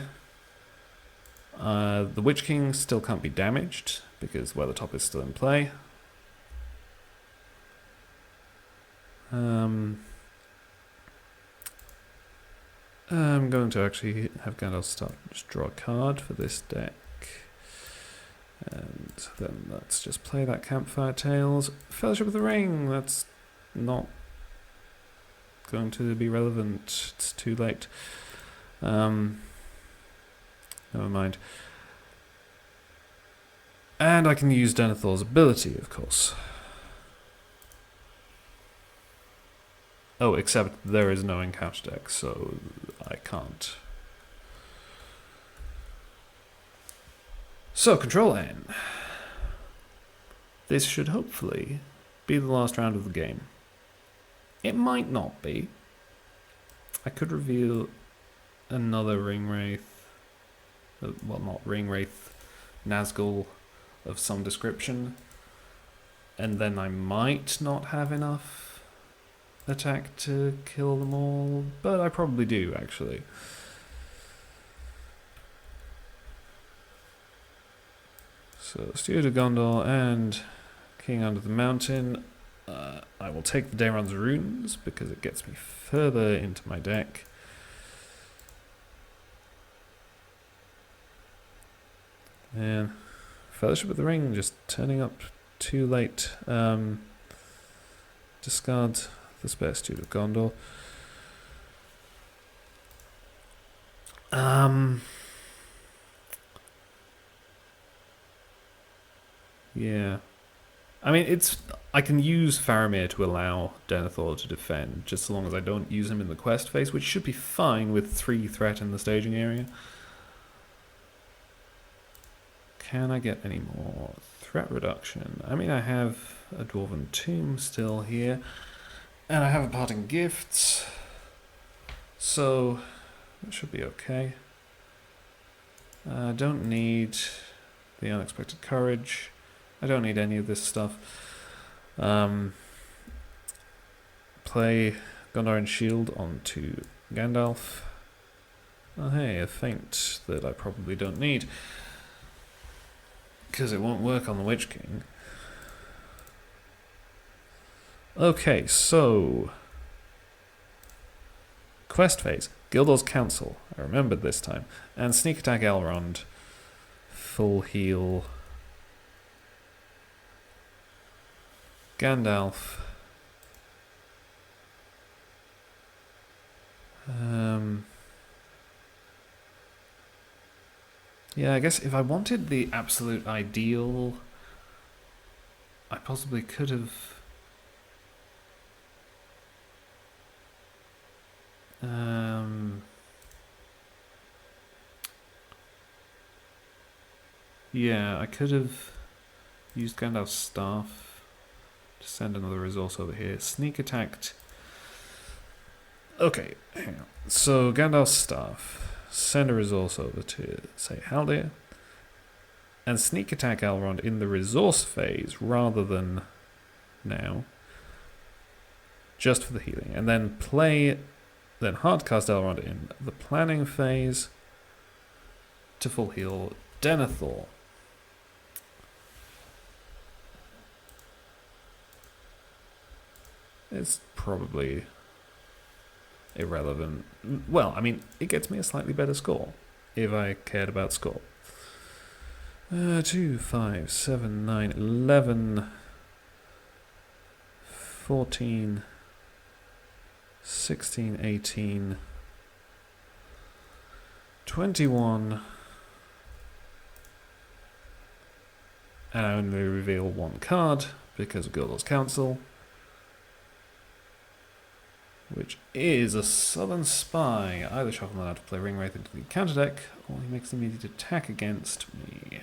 The Witch King still can't be damaged because Weathertop is still in play. I'm going to actually have Gandalf start just draw a card for this deck. And then let's just play that Campfire Tales. Fellowship of the Ring, that's not going to be relevant. It's too late. Never mind. And I can use Denethor's ability, of course. Oh, except there is no encounter deck, so I can't. So, Control N. This should hopefully be the last round of the game. It might not be. I could reveal another Ringwraith. well, not ring wraith, Nazgul of some description, and then I might not have enough attack to kill them all, but I probably do actually. So Steward of Gondor and King Under the Mountain. I will take the Daeron's runes because it gets me further into my deck. And Fellowship of the Ring just turning up too late. Discard the spare Steward of Gondor. Yeah. I mean, I can use Faramir to allow Denethor to defend, just so long as I don't use him in the quest phase, which should be fine with 3 threat in the staging area. Can I get any more threat reduction? I mean, I have a Dwarven Tomb still here, and I have a Parting Gifts, so that should be okay. I don't need the Unexpected Courage. I don't need any of this stuff. Play Gondorian Shield onto Gandalf. Oh hey, a feint that I probably don't need, because it won't work on the Witch King. Okay, so quest phase. Gildor's Council. I remembered this time. And Sneak Attack Elrond. Full heal. Gandalf. Yeah, I guess if I wanted the absolute ideal, I possibly could have... yeah, I could have used Gandalf's staff to send another resource over here. Sneak attacked. Okay, hang on. So Gandalf's staff. Send a resource over to, say, Haldir. And sneak attack Elrond in the resource phase rather than now. Just for the healing. And then then hardcast Elrond in the planning phase to full heal Denethor. It's probably irrelevant. Well, I mean, it gets me a slightly better score if I cared about score. 2, 5, 7, 9, 11, 14, 16, 18, 21, and I only reveal 1 card because of Gildor's Council, which is a Southern Spy. Either shuffle that out to play Ring Wraith into the counter deck, or he makes an immediate attack against me.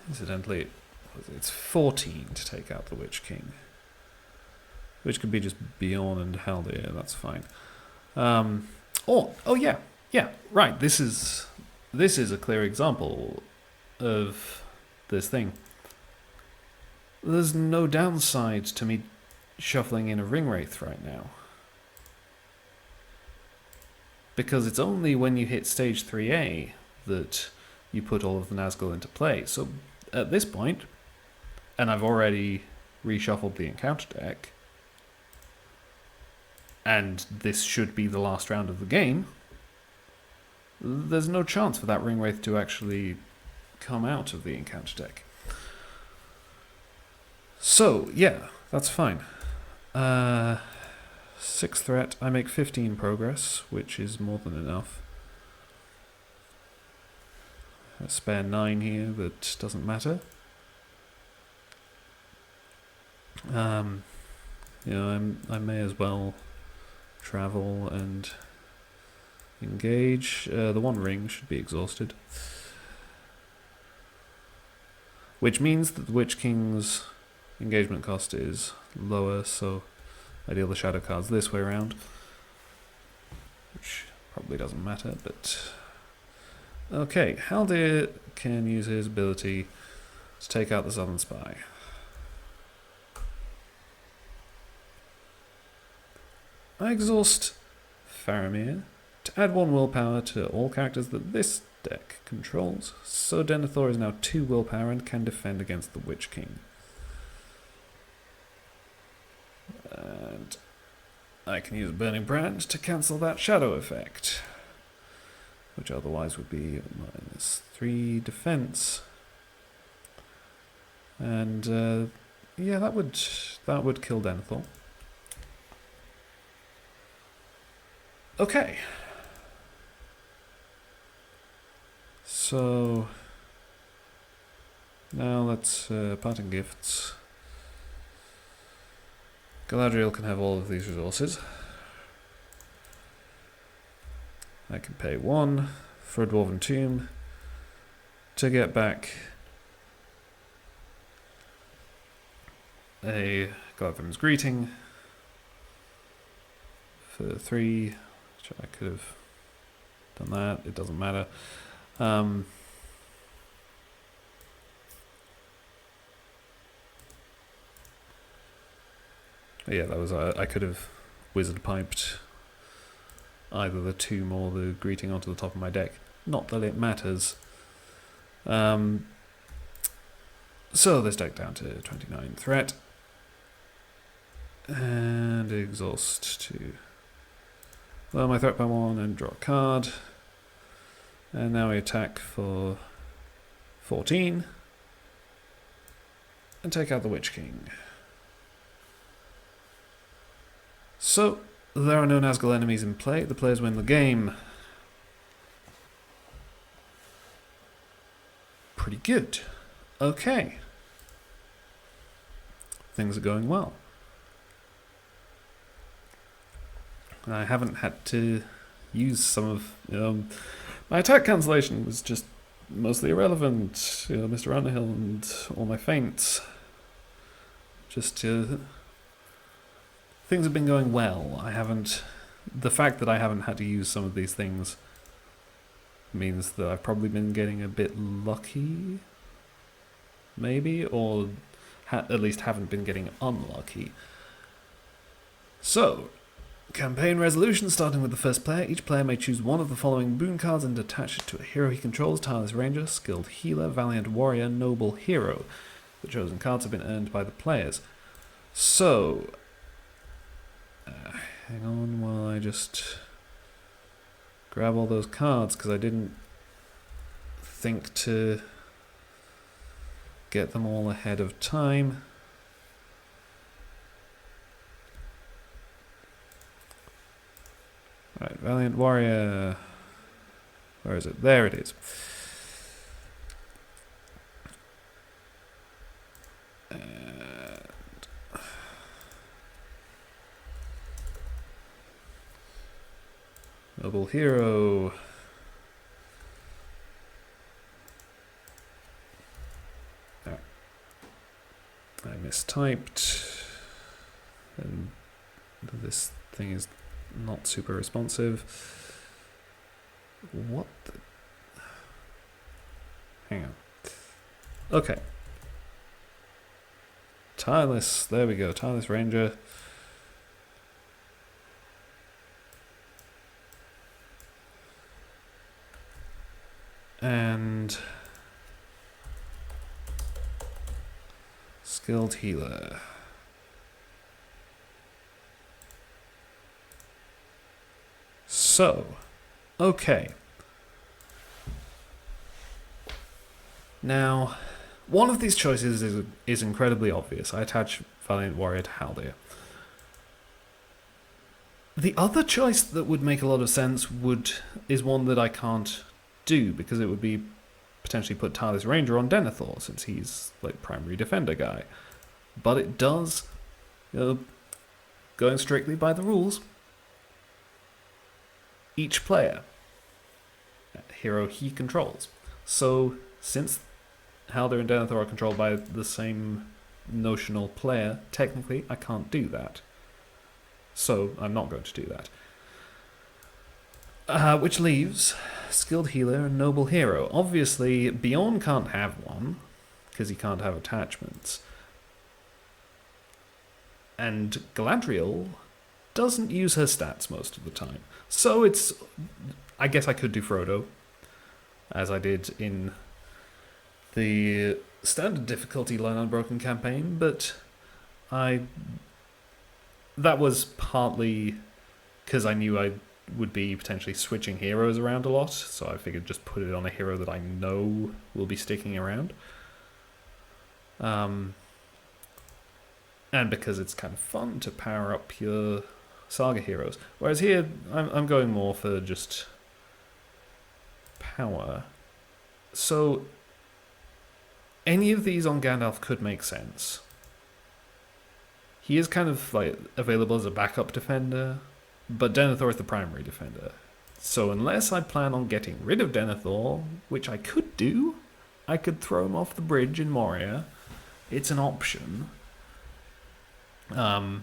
Incidentally, it's 14 to take out the Witch King, which could be just Bjorn and Haldir. That's fine. Oh yeah, right. This is a clear example of this thing. There's no downside to me shuffling in a Ring Wraith right now, because it's only when you hit stage 3A that you put all of the Nazgul into play. So at this point, and I've already reshuffled the encounter deck, and this should be the last round of the game, there's no chance for that Ring Wraith to actually come out of the encounter deck. So, yeah, that's fine. 6 threat, I make 15 progress, which is more than enough. A spare 9 here, but doesn't matter. I may as well travel and engage. The 1 ring should be exhausted, which means that the Witch King's engagement cost is lower, so I deal the shadow cards this way around, which probably doesn't matter, but... Okay, Haldir can use his ability to take out the Southern Spy. I exhaust Faramir to add 1 willpower to all characters that this deck controls, so Denethor is now 2 willpower and can defend against the Witch King. And I can use Burning Brand to cancel that shadow effect, which otherwise would be -3 defense. And yeah, that would kill Denethor. Okay. So now let's parting gifts. Galadriel can have all of these resources. I can pay 1 for a Dwarven Tomb to get back a Galadriel's Greeting for 3, which I could have done that, it doesn't matter. Yeah, that was I could have wizard piped either the tomb or the greeting onto the top of my deck. Not that it matters. So this deck down to 29 threat. And exhaust to lower my threat by 1 and draw a card. And now we attack for 14. And take out the Witch King. So, there are no Nazgul enemies in play. The players win the game. Pretty good. Okay. Things are going well. I haven't had to use some of... my attack cancellation was just mostly irrelevant. Mr. Underhill and all my feints. Just things have been going well. The fact that I haven't had to use some of these things means that I've probably been getting a bit lucky, maybe, or at least haven't been getting unlucky. So, campaign resolution starting with the first player. Each player may choose one of the following boon cards and attach it to a hero he controls: Tireless Ranger, Skilled Healer, Valiant Warrior, Noble Hero. The chosen cards have been earned by the players. So, hang on while I just grab all those cards, because I didn't think to get them all ahead of time. Right, Valiant Warrior. Where is it? There it is. Noble Hero. Oh. I mistyped. And this thing is not super responsive. What the... Hang on. Okay. Tireless. There we go. Tireless Ranger. And Skilled Healer. So, okay. Now, one of these choices is incredibly obvious. I attach Valiant Warrior to Haldir. The other choice that would make a lot of sense is one that I can't do, because it would be potentially put Tireless Ranger on Denethor, since he's like primary defender guy. But it does, going strictly by the rules, each player, hero he controls. So since Haldir and Denethor are controlled by the same notional player, technically I can't do that. So I'm not going to do that. Which leaves Skilled Healer and Noble Hero. Obviously, Bjorn can't have one, because he can't have attachments. And Galadriel doesn't use her stats most of the time. So it's... I guess I could do Frodo, as I did in the standard difficulty Line Unbroken campaign, but that was partly because I knew I would be potentially switching heroes around a lot, so I figured just put it on a hero that I know will be sticking around. And because it's kind of fun to power up your Saga heroes. Whereas here, I'm going more for just power. So, any of these on Gandalf could make sense. He is kind of like available as a backup defender, but Denethor is the primary defender. So unless I plan on getting rid of Denethor, which I could do, I could throw him off the bridge in Moria. It's an option. I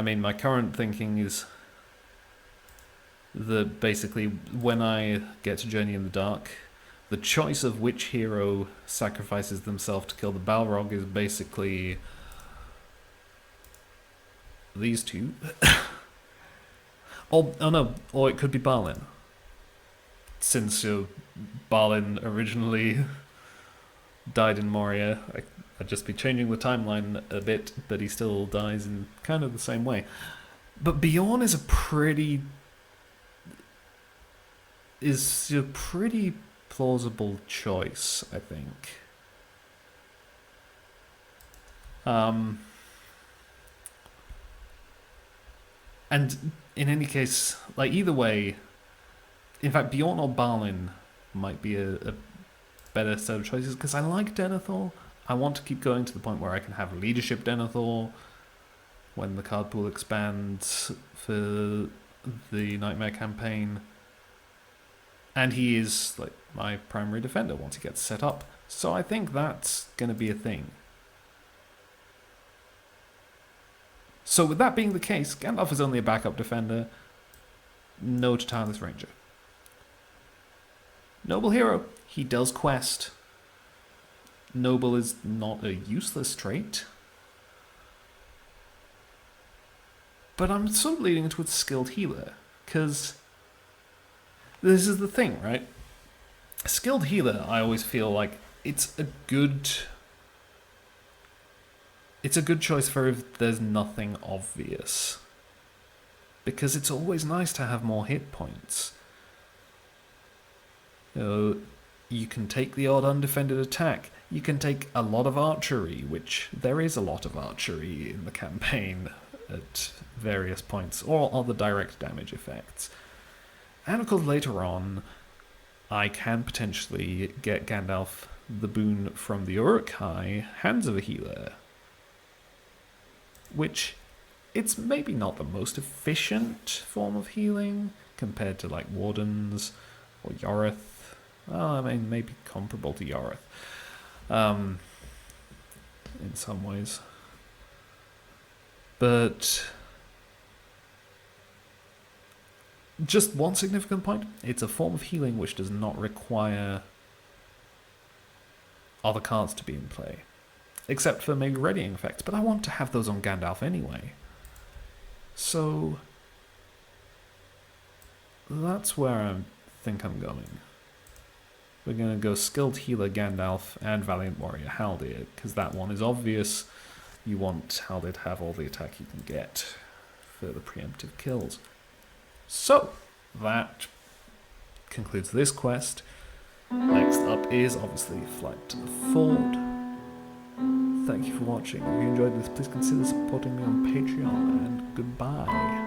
mean, my current thinking is that basically when I get to Journey in the Dark, the choice of which hero sacrifices themselves to kill the Balrog is basically these two. Oh no, or it could be Balin. Since Balin originally died in Moria, I'd just be changing the timeline a bit, but he still dies in kind of the same way. But Bjorn is a pretty plausible choice, I think. And in any case, like either way, in fact, Bjorn or Balin might be a better set of choices, because I like Denethor. I want to keep going to the point where I can have leadership Denethor when the card pool expands for the Nightmare campaign. And he is like my primary defender once he gets set up. So I think that's going to be a thing. So with that being the case, Gandalf is only a backup defender. No to Tireless Ranger. Noble Hero, he does quest. Noble is not a useless trait. But I'm sort of leaning towards Skilled Healer, because this is the thing, right? Skilled Healer, I always feel like it's a good choice for if there's nothing obvious. Because it's always nice to have more hit points. You can take the odd undefended attack. You can take a lot of archery, which there is a lot of archery in the campaign at various points, or other direct damage effects. And of course later on, I can potentially get Gandalf the boon from the Uruk-hai, Hands of a Healer, which it's maybe not the most efficient form of healing compared to like Wardens or Yorith. Well, I mean, maybe comparable to Yorith in some ways. But just one significant point, it's a form of healing which does not require other cards to be in play. Except for maybe readying effects, but I want to have those on Gandalf anyway. So that's where I think I'm going. We're going to go Skilled Healer Gandalf and Valiant Warrior Haldir, because that one is obvious. You want Haldir to have all the attack you can get for the preemptive kills. So, that concludes this quest. Next up is obviously Flight to the Ford. Thank you for watching. If you enjoyed this, please consider supporting me on Patreon, and goodbye.